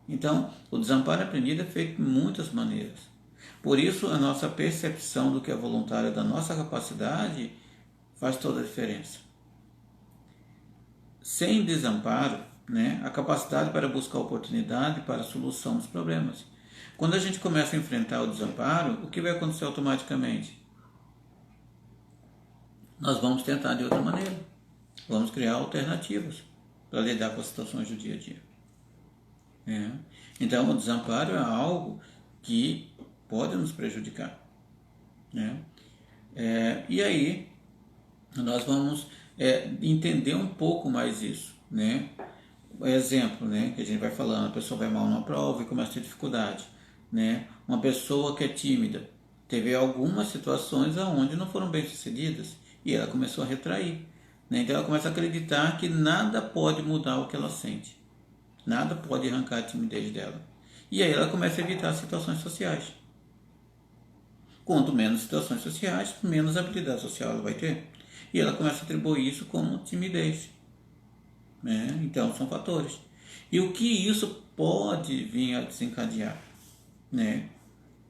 Então, o desamparo aprendido é feito de muitas maneiras. Por isso, a nossa percepção do que é voluntário, da nossa capacidade, faz toda a diferença. Sem desamparo, né, a capacidade para buscar oportunidade para a solução dos problemas. Quando a gente começa a enfrentar o desamparo, o que vai acontecer automaticamente? Nós vamos tentar de outra maneira. Vamos criar alternativas para lidar com as situações do dia a dia. Então, o desamparo é algo que pode nos prejudicar, né? E aí, nós vamos entender um pouco mais isso, né? Exemplo, né, que a gente vai falando, a pessoa vai mal numa prova e começa a ter dificuldade, né? Uma pessoa que é tímida, teve algumas situações onde não foram bem sucedidas e ela começou a retrair, né? Então ela começa a acreditar que nada pode mudar o que ela sente, nada pode arrancar a timidez dela. E aí ela começa a evitar situações sociais. Quanto menos situações sociais, menos habilidade social ela vai ter. E ela começa a atribuir isso como timidez. Né? Então, são fatores. E o que isso pode vir a desencadear? Né?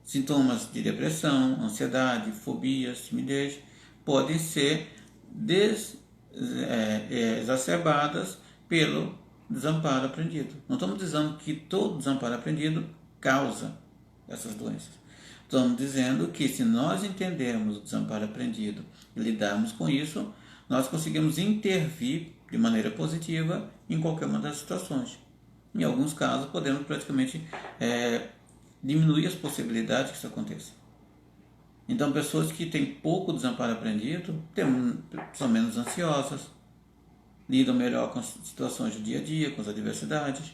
Sintomas de depressão, ansiedade, fobias, timidez podem ser exacerbadas pelo desamparo aprendido. Não estamos dizendo que todo desamparo aprendido causa essas doenças. Estamos dizendo que se nós entendermos o desamparo aprendido e lidarmos com isso, nós conseguimos intervir de maneira positiva em qualquer uma das situações. Em alguns casos, podemos praticamente diminuir as possibilidades que isso aconteça. Então, pessoas que têm pouco desamparo aprendido são menos ansiosas, lidam melhor com as situações do dia a dia, com as adversidades.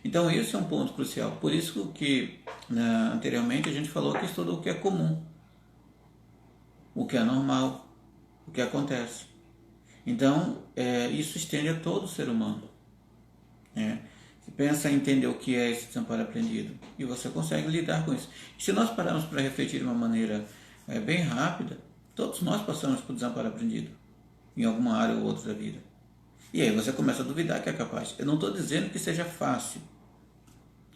Então, esse é um ponto crucial. Por isso que, anteriormente, a gente falou que estuda o que é comum, o que é normal, o que acontece. Então, isso estende a todo ser humano. Você pensa em entender o que é esse desamparo aprendido e você consegue lidar com isso. E se nós pararmos para refletir de uma maneira bem rápida, todos nós passamos por desamparo aprendido em alguma área ou outra da vida. E aí você começa a duvidar que é capaz. Eu não estou dizendo que seja fácil.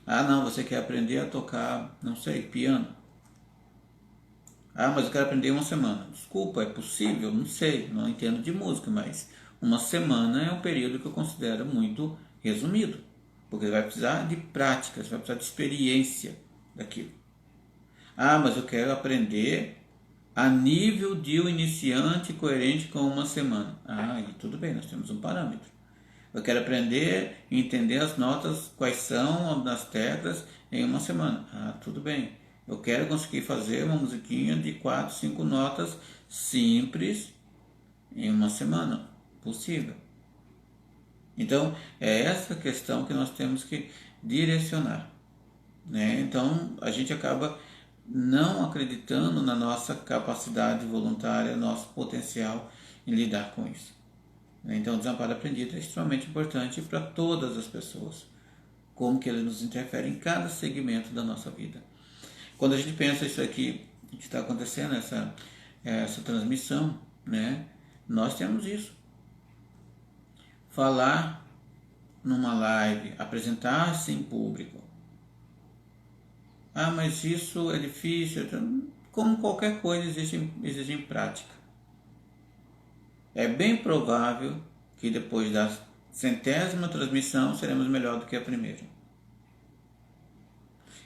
Ah, não, você quer aprender a tocar, não sei, piano. Ah, mas eu quero aprender uma semana. Desculpa, é possível? Não sei, não entendo de música, mas uma semana é um período que eu considero muito resumido. Porque você vai precisar de prática, você vai precisar de experiência daquilo. Ah, mas eu quero aprender a nível de um iniciante coerente com uma semana. Ah, e tudo bem, nós temos um parâmetro. Eu quero aprender e entender as notas, quais são as teclas em uma semana. Ah, tudo bem. Eu quero conseguir fazer uma musiquinha de 4, 5 notas simples em uma semana. Possível. Então, é essa questão que nós temos que direcionar. Né? Então, a gente acaba não acreditando na nossa capacidade voluntária, nosso potencial em lidar com isso. Então, o desamparo aprendido é extremamente importante para todas as pessoas, como que ele nos interfere em cada segmento da nossa vida. Quando a gente pensa isso aqui, que está acontecendo, essa transmissão, né? Nós temos isso. Falar numa live, apresentar-se em público. Ah, mas isso é difícil. Como qualquer coisa, exige em prática. É bem provável que depois da 100ª transmissão seremos melhor do que a primeira.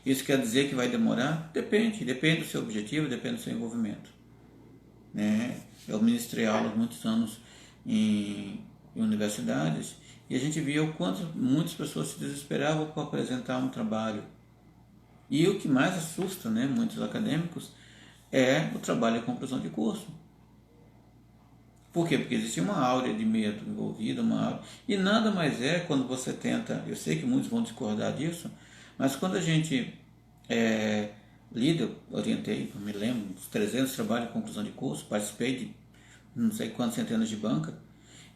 Isso quer dizer que vai demorar? Depende do seu objetivo, depende do seu envolvimento. Né? Eu ministrei aulas muitos anos em universidades e a gente via o quanto muitas pessoas se desesperavam por apresentar um trabalho. E o que mais assusta, né, muitos acadêmicos, é o trabalho de conclusão de curso. Por quê? Porque existe uma áurea de medo envolvida, e nada mais é quando você tenta, eu sei que muitos vão discordar disso, mas quando a gente lida, orientei, me lembro, uns 300 trabalhos de conclusão de curso, participei de não sei quantas centenas de bancas,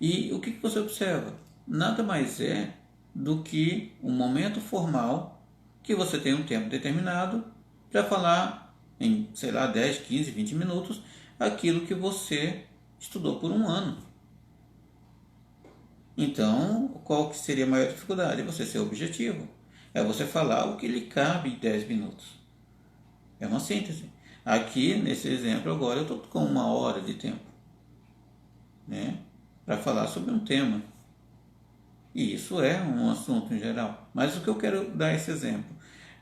e o que você observa? Nada mais é do que um momento formal que você tem um tempo determinado para falar em, 10, 15, 20 minutos aquilo que você estudou por um ano. Então, qual que seria a maior dificuldade? É você ser objetivo. É você falar o que lhe cabe em 10 minutos. É uma síntese. Aqui, nesse exemplo agora, eu estou com 1 hora de tempo, né, para falar sobre um tema. E isso é um assunto em geral. Mas o que eu quero dar esse exemplo,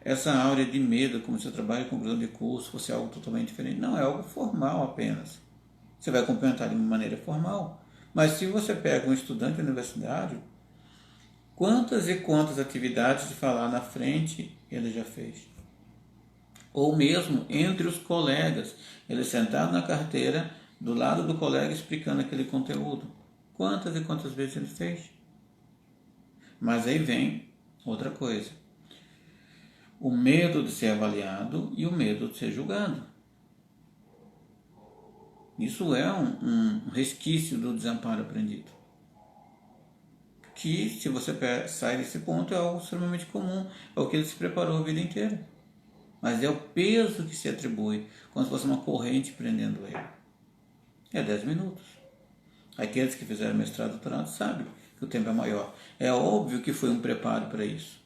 essa áurea de medo, como seu trabalho de conclusão de curso fosse algo totalmente diferente, não, é algo formal apenas. Você vai complementar de uma maneira formal. Mas se você pega um estudante universitário, quantas e quantas atividades de falar na frente ele já fez? Ou mesmo entre os colegas, ele sentado na carteira, do lado do colega explicando aquele conteúdo. Quantas e quantas vezes ele fez? Mas aí vem outra coisa. O medo de ser avaliado e o medo de ser julgado. Isso é um resquício do desamparo aprendido. que, se você sai desse ponto, é algo extremamente comum, é o que ele se preparou a vida inteira. Mas é o peso que se atribui, como se fosse uma corrente prendendo ele. É 10 minutos. Aqueles que fizeram mestrado e doutorado sabem que o tempo é maior. É óbvio que foi um preparo para isso.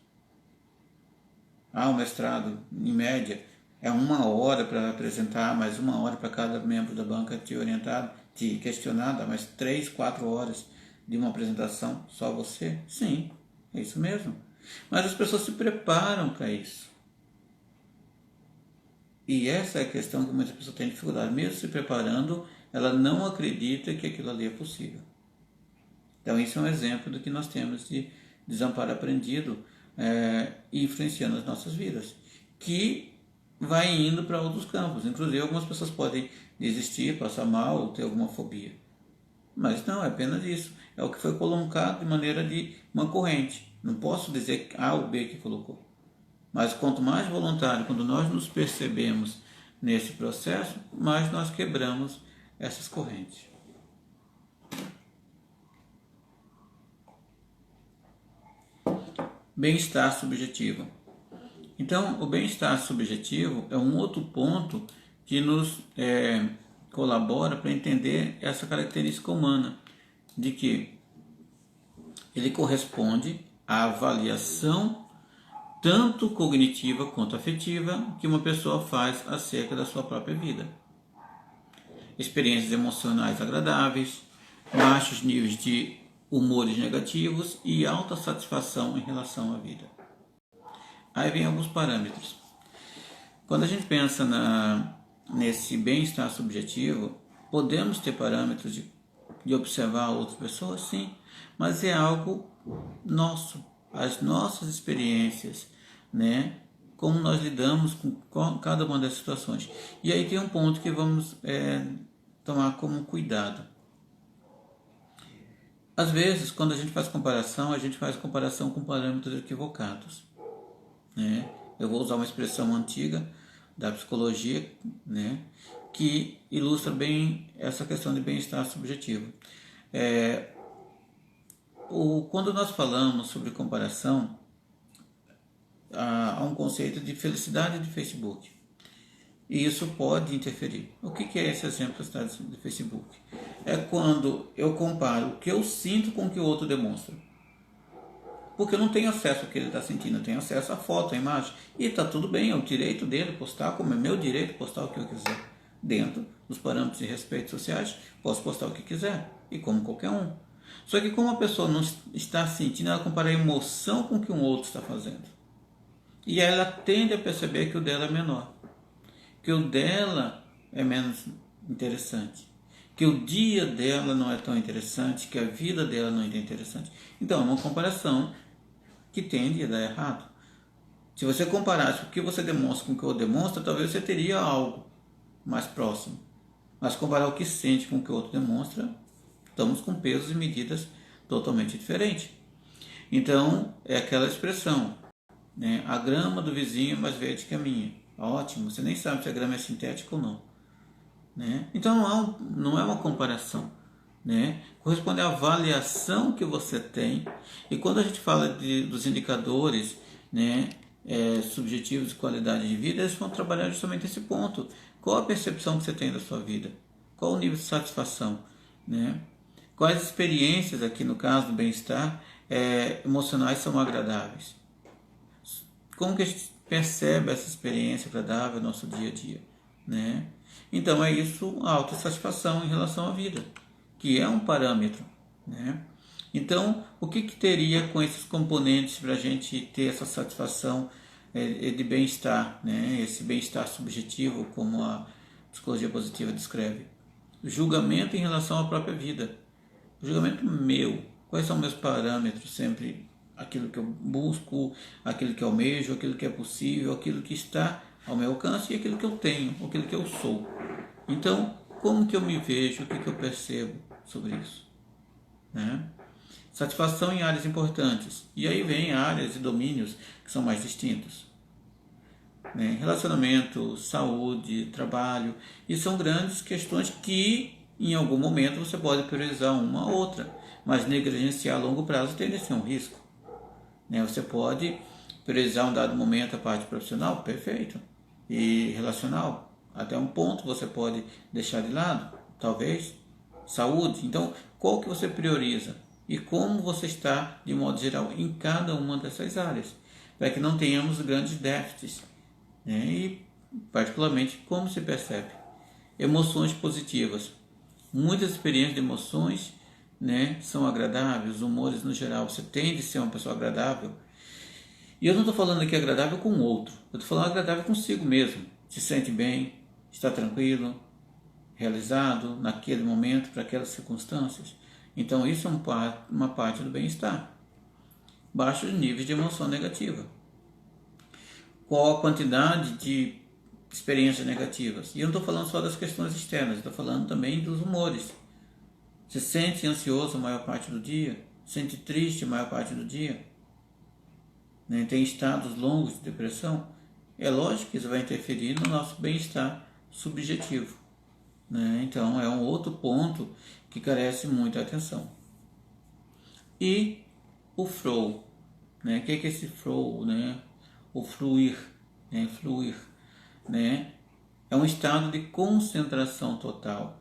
O mestrado, em média, é 1 hora para apresentar, mais 1 hora para cada membro da banca te orientar, te questionar, mais 3, 4 horas de uma apresentação, só você? Sim, é isso mesmo. Mas as pessoas se preparam para isso. E essa é a questão que muitas pessoas têm dificuldade. Mesmo se preparando, ela não acredita que aquilo ali é possível. Então, isso é um exemplo do que nós temos de desamparo aprendido influenciando as nossas vidas, que vai indo para outros campos. Inclusive, algumas pessoas podem desistir, passar mal ou ter alguma fobia. Mas não, é apenas isso. É o que foi colocado de maneira de uma corrente. Não posso dizer A ou B que colocou. Mas quanto mais voluntário, quando nós nos percebemos nesse processo, mais nós quebramos essas correntes. Bem-estar subjetivo. Então, o bem-estar subjetivo é um outro ponto que nos colabora para entender essa característica humana, de que ele corresponde à avaliação tanto cognitiva quanto afetiva que uma pessoa faz acerca da sua própria vida. Experiências emocionais agradáveis, baixos níveis de humores negativos e alta satisfação em relação à vida. Aí vem alguns parâmetros. Quando a gente pensa nesse bem-estar subjetivo, podemos ter parâmetros de observar outras pessoas? Sim, mas é algo nosso, as nossas experiências, né? Como nós lidamos com cada uma das situações. E aí tem um ponto que vamos tomar como cuidado. Às vezes, quando a gente faz comparação com parâmetros equivocados. Né? Eu vou usar uma expressão antiga da psicologia, né? Que ilustra bem essa questão de bem-estar subjetivo. Quando nós falamos sobre comparação, há um conceito de felicidade de Facebook. E isso pode interferir. O que é esse exemplo da felicidade do Facebook? É quando eu comparo o que eu sinto com o que o outro demonstra. Porque eu não tenho acesso ao que ele está sentindo, eu tenho acesso à foto, à imagem. E está tudo bem, é o direito dele postar, como é meu direito postar o que eu quiser. Dentro dos parâmetros de respeito sociais, posso postar o que quiser, e como qualquer um. Só que como a pessoa não está sentindo, ela compara a emoção com o que um outro está fazendo. E aí ela tende a perceber que o dela é menor, que o dela é menos interessante, que o dia dela não é tão interessante, que a vida dela não é tão interessante. Então é uma comparação que tende a dar errado. Se você comparasse o que você demonstra com o que o outro demonstra, talvez você teria algo mais próximo. Mas comparar o que sente com o que o outro demonstra, estamos com pesos e medidas totalmente diferentes. Então, é aquela expressão, né? A grama do vizinho é mais verde que a minha. Ótimo, você nem sabe se a grama é sintética ou não. Né? Então, não é uma comparação. Né? Corresponde à avaliação que você tem. E quando a gente fala dos indicadores, né, subjetivos de qualidade de vida, eles vão trabalhar justamente esse ponto. Qual a percepção que você tem da sua vida? Qual o nível de satisfação? Né? Quais experiências, aqui no caso do bem-estar, emocionais são agradáveis? Como que a gente percebe essa experiência agradável no nosso dia a dia? Né? Então é isso, a autossatisfação em relação à vida, que é um parâmetro. Né? Então, o que teria com esses componentes para a gente ter essa satisfação de bem-estar, né? Esse bem-estar subjetivo, como a psicologia positiva descreve? O julgamento em relação à própria vida. O julgamento meu. Quais são meus parâmetros? Sempre aquilo que eu busco, aquilo que eu almejo, aquilo que é possível, aquilo que está ao meu alcance e aquilo que eu tenho, aquilo que eu sou. Então, como que eu me vejo, o que eu percebo sobre isso? Né? Satisfação em áreas importantes. E aí vem áreas e domínios que são mais distintos. Né? Relacionamento, saúde, trabalho. E são grandes questões que, em algum momento, você pode priorizar uma ou outra. mas negligenciar a longo prazo tende a ser um risco. Né? Você pode priorizar um dado momento a parte profissional, perfeito, e relacional. Até um ponto você pode deixar de lado, talvez. Saúde. Então, qual que você prioriza? E como você está, de modo geral, em cada uma dessas áreas, para que não tenhamos grandes déficits. Né? E, particularmente, como se percebe? Emoções positivas. Muitas experiências de emoções, né, são agradáveis, humores no geral. Você tende a ser uma pessoa agradável. E eu não estou falando aqui agradável com o outro, eu estou falando agradável consigo mesmo. Se sente bem, está tranquilo, realizado naquele momento, para aquelas circunstâncias. Então isso é uma parte do bem-estar. Baixos níveis de emoção negativa. Qual a quantidade de experiências negativas? E eu não estou falando só das questões externas, estou falando também dos humores. Se sente ansioso a maior parte do dia, se sente triste a maior parte do dia, né? Tem estados longos de depressão, é lógico que isso vai interferir no nosso bem-estar subjetivo. Né? Então é um outro ponto que carece muita atenção. E o flow, né? O que é esse flow? Né? O fluir, né? Fluir, né? É um estado de concentração total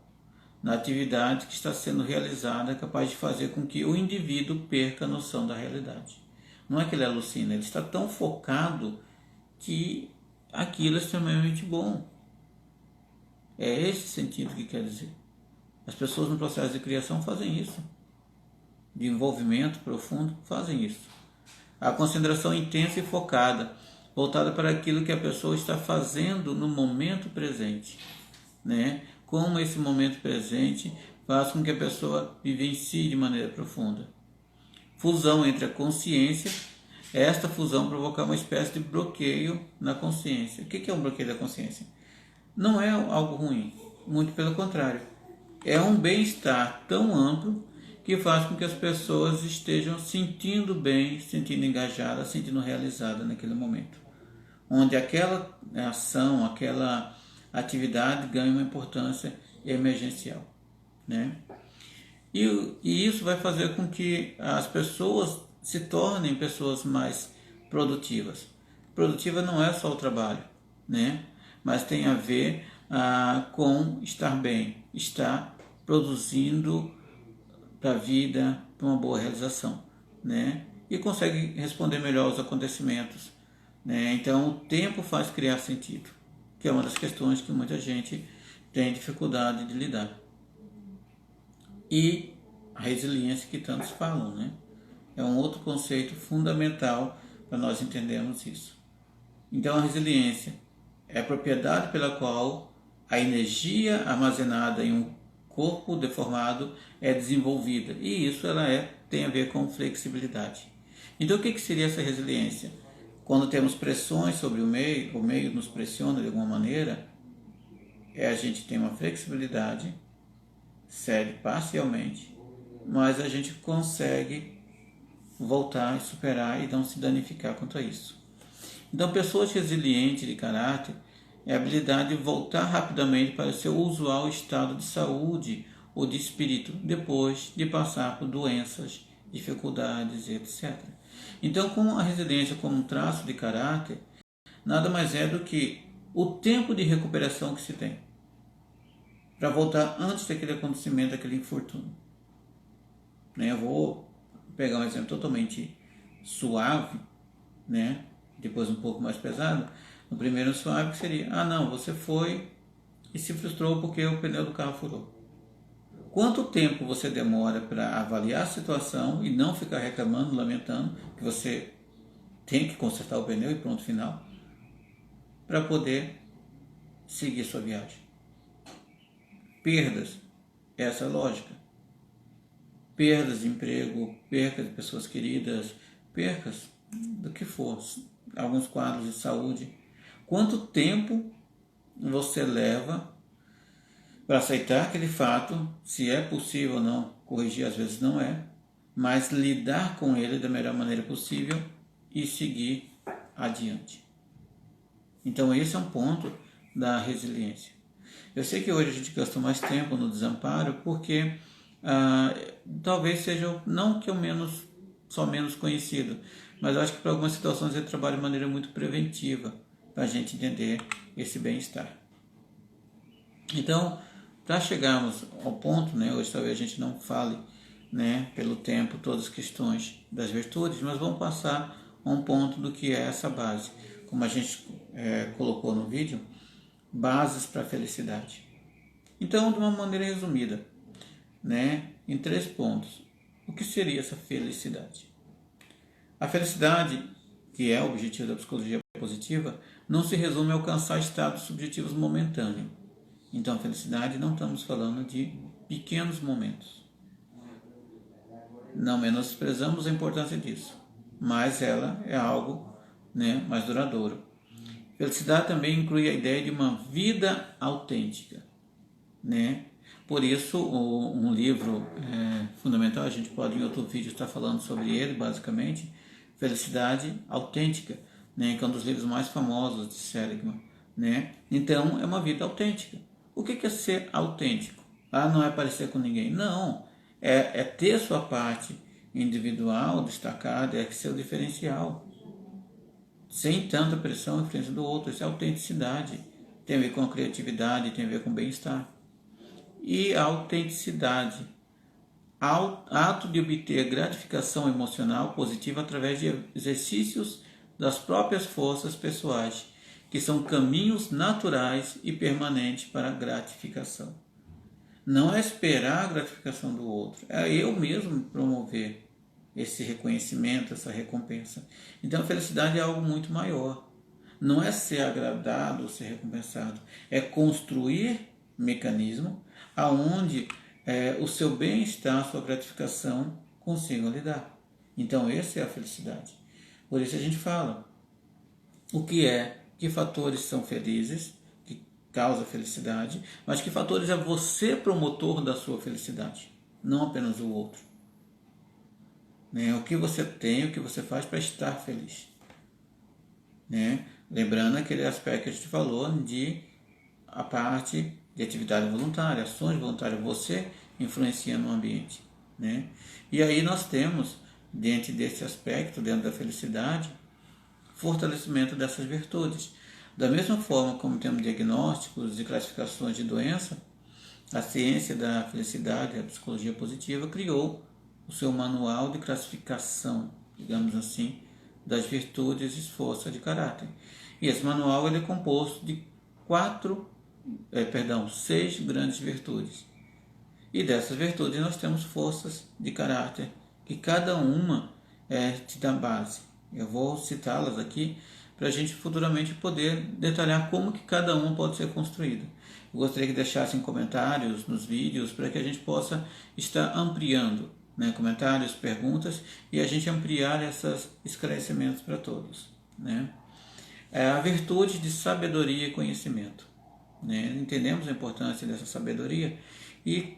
na atividade que está sendo realizada, capaz de fazer com que o indivíduo perca a noção da realidade. Não é que ele alucina, ele está tão focado que aquilo é extremamente bom. É esse sentido que quer dizer. As pessoas no processo de criação fazem isso. De envolvimento profundo, fazem isso. A concentração intensa e focada, voltada para aquilo que a pessoa está fazendo no momento presente. Né? Como esse momento presente faz com que a pessoa vivencie de maneira profunda. Fusão entre a consciência, esta fusão provoca uma espécie de bloqueio na consciência. O que é um bloqueio da consciência? Não é algo ruim, muito pelo contrário. É um bem-estar tão amplo que faz com que as pessoas estejam sentindo bem, sentindo engajadas, sentindo realizadas naquele momento. Onde aquela ação, aquela atividade ganha uma importância emergencial. Né? E isso vai fazer com que as pessoas se tornem pessoas mais produtivas. Produtiva não é só o trabalho, né? Mas tem a ver com estar bem, estar produzindo para a vida, para uma boa realização, né? E consegue responder melhor aos acontecimentos, né? Então o tempo faz criar sentido, que é uma das questões que muita gente tem dificuldade de lidar. E a resiliência que tantos falam, né? É um outro conceito fundamental para nós entendermos isso. Então a resiliência é a propriedade pela qual a energia armazenada em um corpo deformado é desenvolvida. E isso tem a ver com flexibilidade. Então o que seria essa resiliência? Quando temos pressões sobre o meio nos pressiona de alguma maneira, a gente tem uma flexibilidade, cede parcialmente, mas a gente consegue voltar e superar e não se danificar quanto a isso. Então, pessoas resilientes de caráter é a habilidade de voltar rapidamente para o seu usual estado de saúde ou de espírito, depois de passar por doenças, dificuldades, etc. Então, com a resiliência como um traço de caráter, nada mais é do que o tempo de recuperação que se tem para voltar antes daquele acontecimento, daquele infortúnio. Eu vou pegar um exemplo totalmente suave, né? Depois um pouco mais pesado. No primeiro suave seria, não, você foi e se frustrou porque o pneu do carro furou. Quanto tempo você demora para avaliar a situação e não ficar reclamando, lamentando que você tem que consertar o pneu e pronto, final, para poder seguir sua viagem? Perdas, essa é a lógica. Perdas de emprego, percas de pessoas queridas, percas do que for, alguns quadros de saúde. Quanto tempo você leva para aceitar aquele fato, se é possível ou não, corrigir às vezes não é, mas lidar com ele da melhor maneira possível e seguir adiante. Então esse é um ponto da resiliência. Eu sei que hoje a gente gasta mais tempo no desamparo porque talvez seja, não que só menos conhecido, mas eu acho que para algumas situações ele trabalha de maneira muito preventiva para a gente entender esse bem-estar. Então, para chegarmos ao ponto, né, hoje talvez a gente não fale, né, pelo tempo todas as questões das virtudes, mas vamos passar a um ponto do que é essa base. Como a gente colocou no vídeo, bases para a felicidade. Então, de uma maneira resumida, né, em 3 pontos, o que seria essa felicidade? A felicidade, que é o objetivo da psicologia positiva, não se resume a alcançar estados subjetivos momentâneos. Então, a felicidade não estamos falando de pequenos momentos. Não menosprezamos a importância disso, mas ela é algo, né, mais duradouro. Felicidade também inclui a ideia de uma vida autêntica, né? Por isso, um livro fundamental, a gente pode em outro vídeo estar falando sobre ele, basicamente, Felicidade Autêntica, né? Que é um dos livros mais famosos de Seligman, né? Então, é uma vida autêntica. O que é ser autêntico? Não é parecer com ninguém. Não, é ter sua parte individual destacada, é ser o diferencial, sem tanta pressão em frente do outro. Isso é autenticidade, tem a ver com a criatividade, tem a ver com o bem-estar. E a autenticidade, ato de obter gratificação emocional positiva através de exercícios das próprias forças pessoais, que são caminhos naturais e permanentes para a gratificação. Não é esperar a gratificação do outro, é eu mesmo promover esse reconhecimento, essa recompensa. Então a felicidade é algo muito maior. Não é ser agradado ou ser recompensado, é construir mecanismo aonde o seu bem-estar, a sua gratificação consigam lidar. Então essa é a felicidade. Por isso a gente fala que fatores são felizes, que causa felicidade, mas que fatores é você promotor da sua felicidade, não apenas o outro. Né? O que você tem, o que você faz para estar feliz. Né? Lembrando aquele aspecto que a gente falou de a parte de atividade voluntária, ações voluntárias, você influencia no ambiente. Né? E aí nós temos, dentro desse aspecto, dentro da felicidade, fortalecimento dessas virtudes. Da mesma forma como temos diagnósticos e classificações de doença, a ciência da felicidade, a psicologia positiva, criou o seu manual de classificação, digamos assim, das virtudes e forças de caráter. E esse manual ele é composto de 6 grandes virtudes. E dessas virtudes nós temos forças de caráter, que cada uma te dá base. Eu vou citá-las aqui para a gente futuramente poder detalhar como que cada uma pode ser construída. Eu gostaria que deixassem comentários nos vídeos para que a gente possa estar ampliando, né, comentários, perguntas, e a gente ampliar esses esclarecimentos para todos. Né? A virtude de sabedoria e conhecimento. Né? Entendemos a importância dessa sabedoria e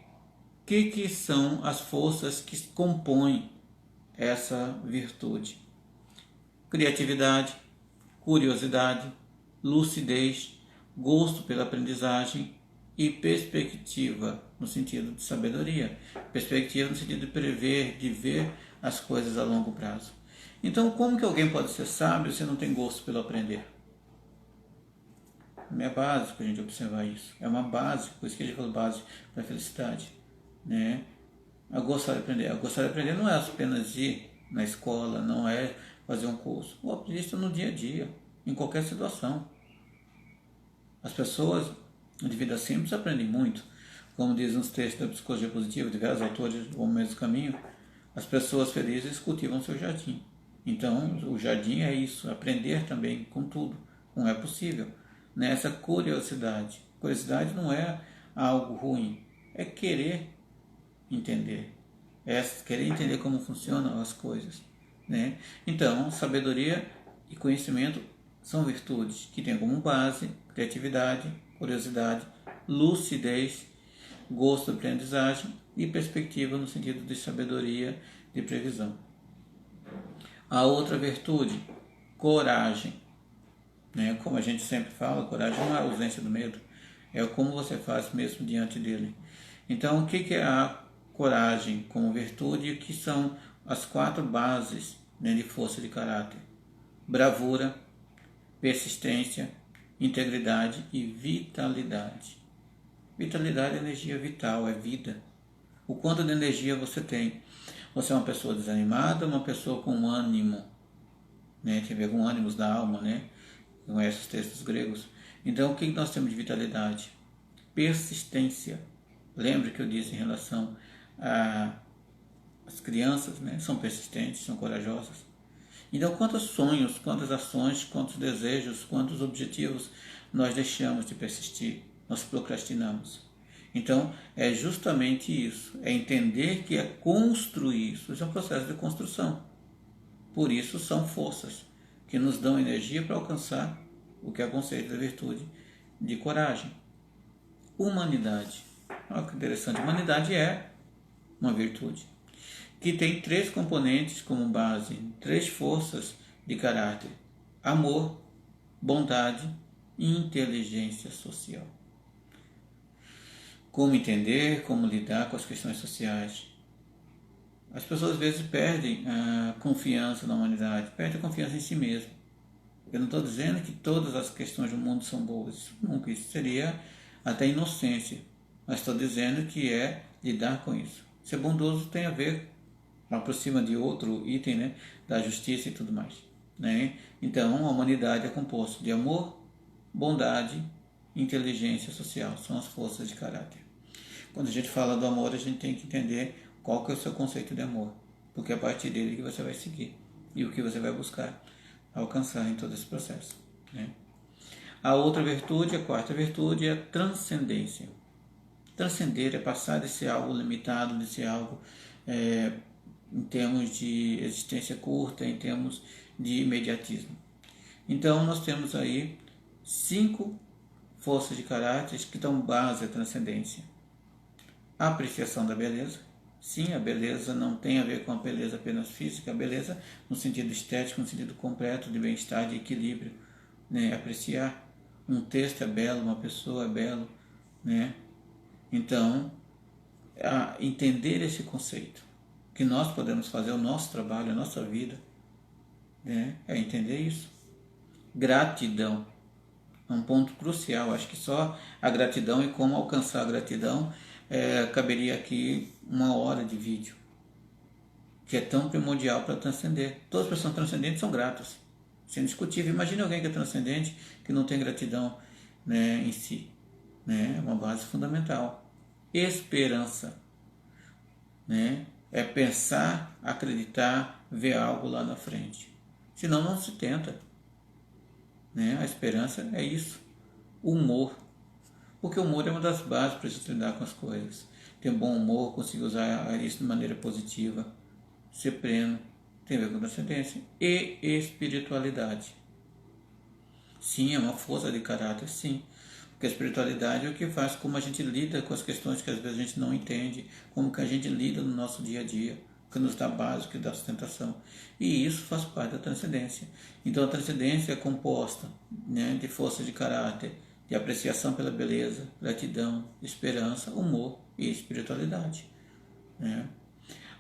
o que são as forças que compõem essa virtude. Criatividade, curiosidade, lucidez, gosto pela aprendizagem e perspectiva, no sentido de sabedoria. Perspectiva no sentido de prever, de ver as coisas a longo prazo. Então, como que alguém pode ser sábio se não tem gosto pelo aprender? É básico a gente observar isso. É uma base, por isso que a gente fala base para a felicidade. Né? A gostar de aprender. A gostar de aprender não é apenas ir na escola, não é fazer um curso. O aprender isso no dia a dia, em qualquer situação. As pessoas de vida simples aprendem muito. Como diz nos textos da psicologia positiva, diversos autores do mesmo caminho, as pessoas felizes cultivam seu jardim. Então, o jardim é isso, aprender também com tudo. Não é possível. Nessa curiosidade. Curiosidade não é algo ruim, é querer entender. É querer entender como funcionam as coisas. Né? Então, sabedoria e conhecimento são virtudes que têm como base criatividade, curiosidade, lucidez, gosto de aprendizagem e perspectiva no sentido de sabedoria de previsão. A outra virtude, coragem. Né? Como a gente sempre fala, coragem não é a ausência do medo, é como você faz mesmo diante dele. Então, o que é a coragem como virtude, que são as 4 bases, né, de força de caráter: bravura, persistência, integridade e vitalidade. Vitalidade é energia vital, é vida. O quanto de energia você tem? Você é uma pessoa desanimada, uma pessoa com ânimo, né? Tem a ver com ânimos da alma, né? Conhece os textos gregos. Então, o que nós temos de vitalidade? Persistência. Lembra que eu disse em relação às crianças, né? São persistentes, são corajosas. Então, quantos sonhos, quantas ações, quantos desejos, quantos objetivos nós deixamos de persistir, nós procrastinamos. Então, é justamente isso, é entender que é construir isso, é um processo de construção. Por isso, são forças que nos dão energia para alcançar o que é o conceito da virtude de coragem. Humanidade. Olha que interessante, humanidade é uma virtude que tem 3 componentes como base, 3 forças de caráter: amor, bondade e inteligência social. Como entender, como lidar com as questões sociais. As pessoas às vezes perdem a confiança na humanidade, perdem a confiança em si mesmo. Eu não estou dizendo que todas as questões do mundo são boas, nunca, isso seria até inocência, mas estou dizendo que é lidar com isso. Ser bondoso tem a ver, aproxima de outro item, né, da justiça e tudo mais, né? Então, a humanidade é composta de amor, bondade e inteligência social, são as forças de caráter. Quando a gente fala do amor, a gente tem que entender qual que é o seu conceito de amor, porque é a partir dele que você vai seguir e o que você vai buscar alcançar em todo esse processo, né? A outra virtude, a 4ª virtude, é a transcendência. Transcender é passar de ser algo limitado, de ser algo em termos de existência curta, em termos de imediatismo. Então, nós temos aí 5 forças de caráter que dão base à transcendência. A apreciação da beleza. Sim, a beleza não tem a ver com a beleza apenas física, a beleza no sentido estético, no sentido completo de bem-estar, de equilíbrio, né? Apreciar um texto é belo, uma pessoa é belo, né? Então, entender esse conceito, que nós podemos fazer o nosso trabalho, a nossa vida, né? É entender isso. Gratidão é um ponto crucial. Acho que só a gratidão e como alcançar a gratidão caberia aqui 1 hora de vídeo, que é tão primordial para transcender. Todas as pessoas transcendentes são gratas, sem discutível. Imagine alguém que é transcendente, que não tem gratidão, né, em si, né? É uma base fundamental. Esperança, né? É pensar, acreditar, ver algo lá na frente. Senão não se tenta, né? A esperança é isso. Humor. Porque o humor é uma das bases para a gente lidar com as coisas. Ter um bom humor, conseguir usar isso de maneira positiva, ser pleno, tem a ver com transcendência. E espiritualidade. Sim, é uma força de caráter, sim. Porque a espiritualidade é o que faz como a gente lida com as questões que às vezes a gente não entende, como que a gente lida no nosso dia a dia, que nos dá base, que dá sustentação. E isso faz parte da transcendência. Então a transcendência é composta, né, de força de caráter, de apreciação pela beleza, gratidão, esperança, humor e espiritualidade, né?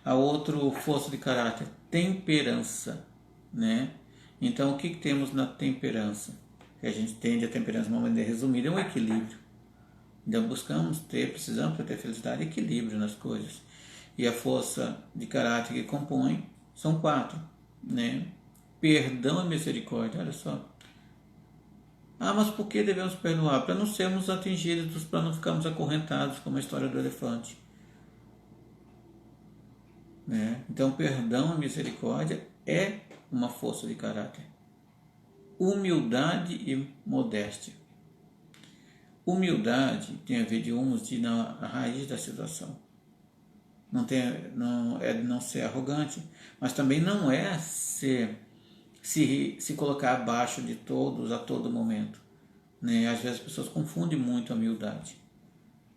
A outra força de caráter, temperança, né? Então o que temos na temperança? Que a gente tende a temperança de uma maneira resumida, é um equilíbrio. Então precisamos ter felicidade e equilíbrio nas coisas. E a força de caráter que compõe são 4, né? Perdão e misericórdia, olha só. Mas por que devemos perdoar? Para não sermos atingidos, para não ficarmos acorrentados, como a história do elefante, né? Então, perdão e misericórdia é uma força de caráter. Humildade e modéstia. Humildade tem a ver de humus, de na raiz da situação. Não é não ser arrogante, mas também não é se colocar abaixo de todos a todo momento, né? Às vezes as pessoas confundem muito a humildade,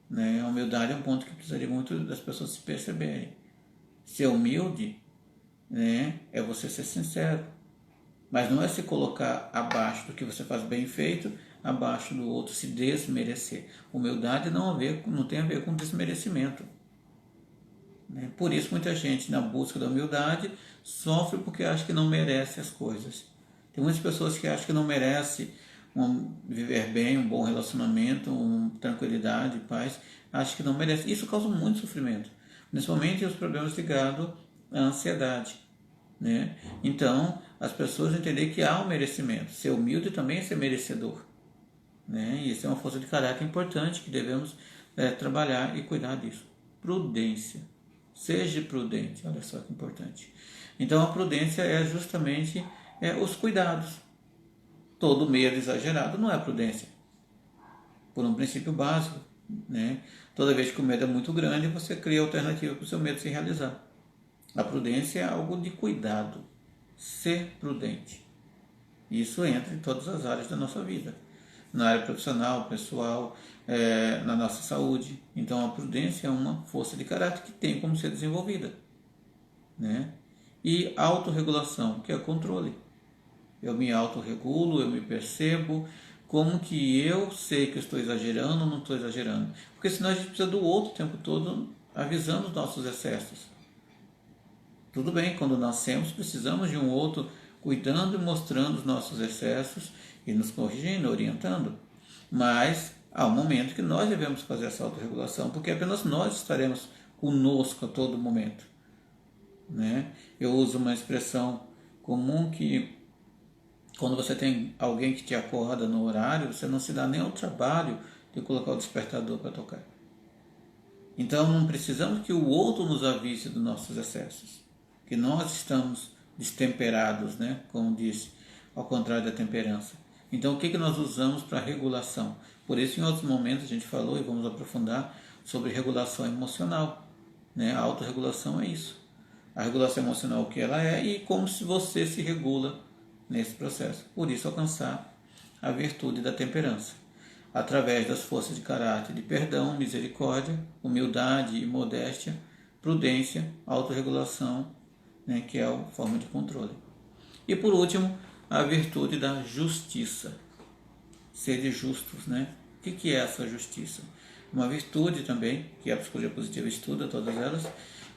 né? A humildade é um ponto que precisaria muito das pessoas se perceberem. Ser humilde, né, é você ser sincero, mas não é se colocar abaixo do que você faz bem feito, abaixo do outro, se desmerecer. Humildade não tem a ver com desmerecimento. né? Por isso muita gente, na busca da humildade, sofre porque acha que não merece as coisas. Tem muitas pessoas que acham que não merece viver bem, um bom relacionamento, tranquilidade, paz, acham que não merece. Isso causa muito sofrimento, principalmente os problemas ligados à ansiedade, né? Então, as pessoas entendem que há um merecimento. Ser humilde também é ser merecedor, né? E isso é uma força de caráter importante que devemos trabalhar e cuidar disso. Prudência. Seja prudente, olha só que importante. Então, a prudência é justamente os cuidados. Todo medo exagerado não é prudência. Por um princípio básico, né? Toda vez que o medo é muito grande, você cria alternativa para o seu medo se realizar. A prudência é algo de cuidado. Ser prudente. Isso entra em todas as áreas da nossa vida. Na área profissional, pessoal, na nossa saúde. Então a prudência é uma força de caráter que tem como ser desenvolvida, né? E autorregulação, que é controle. Eu me autorregulo, eu me percebo, como que eu sei que eu estou exagerando ou não estou exagerando. Porque senão a gente precisa do outro o tempo todo avisando os nossos excessos. Tudo bem, quando nascemos precisamos de um outro cuidando e mostrando os nossos excessos e nos corrigindo, orientando. Mas há um momento que nós devemos fazer essa autorregulação, porque apenas nós estaremos conosco a todo momento, né? Eu uso uma expressão comum que quando você tem alguém que te acorda no horário, você não se dá nem ao trabalho de colocar o despertador para tocar. Então não precisamos que o outro nos avise dos nossos excessos, que nós estamos destemperados, né? Como disse, ao contrário da temperança. Então o que nós usamos para regulação? Por isso em outros momentos a gente falou e vamos aprofundar sobre regulação emocional, né? A autorregulação é isso. A regulação emocional, o que ela é e como se você se regula nesse processo. Por isso alcançar a virtude da temperança, através das forças de caráter de perdão, misericórdia, humildade e modéstia, prudência, autorregulação, né, que é a forma de controle. E por último, a virtude da justiça. Ser justos, né? O que é essa justiça? Uma virtude também, que a psicologia positiva estuda todas elas,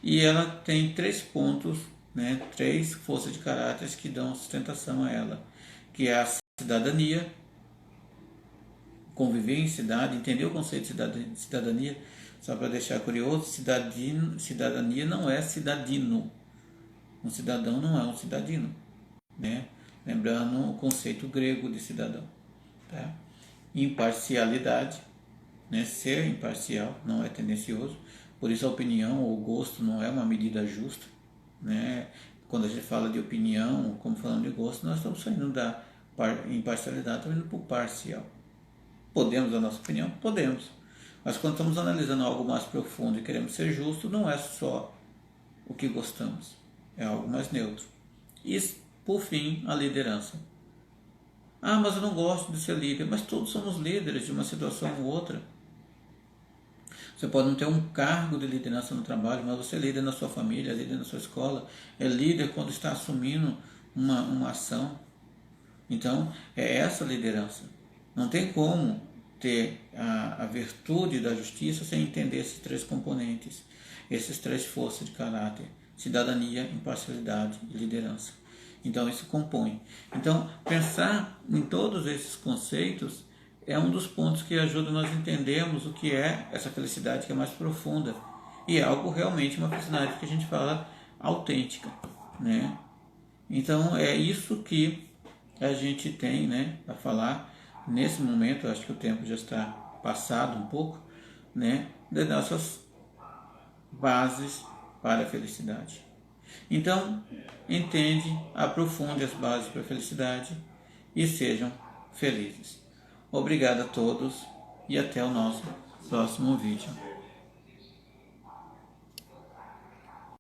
e ela tem 3 pontos, né, 3 forças de caráter que dão sustentação a ela, que é a cidadania, conviver em cidade, entender o conceito de cidadania, só para deixar curioso, cidadania não é cidadino, um cidadão não é um cidadino, né? Lembrando o conceito grego de cidadão, tá? Imparcialidade, né? Ser imparcial, não é tendencioso, por isso a opinião ou gosto não é uma medida justa, né? Quando a gente fala de opinião, como falando de gosto, nós estamos saindo da imparcialidade, estamos indo para o parcial. Podemos dar nossa opinião? Podemos. Mas quando estamos analisando algo mais profundo e queremos ser justo, não é só o que gostamos, é algo mais neutro. E, por fim, a liderança. Ah, mas eu não gosto de ser líder. Mas todos somos líderes de uma situação ou outra. Você pode não ter um cargo de liderança no trabalho, mas você é líder na sua família, é líder na sua escola, é líder quando está assumindo uma ação. Então, é essa liderança. Não tem como ter a virtude da justiça sem entender esses 3 componentes, esses 3 forças de caráter: cidadania, imparcialidade e liderança. Então isso compõe. Então pensar em todos esses conceitos é um dos pontos que ajuda nós a entendermos o que é essa felicidade que é mais profunda e é algo realmente uma felicidade que a gente fala autêntica, né? Então é isso que a gente tem, né, a falar nesse momento. Eu acho que o tempo já está passado um pouco, né, das nossas bases para a felicidade. Então, entende, aprofunde as bases para a felicidade e sejam felizes. Obrigado a todos e até o nosso próximo vídeo.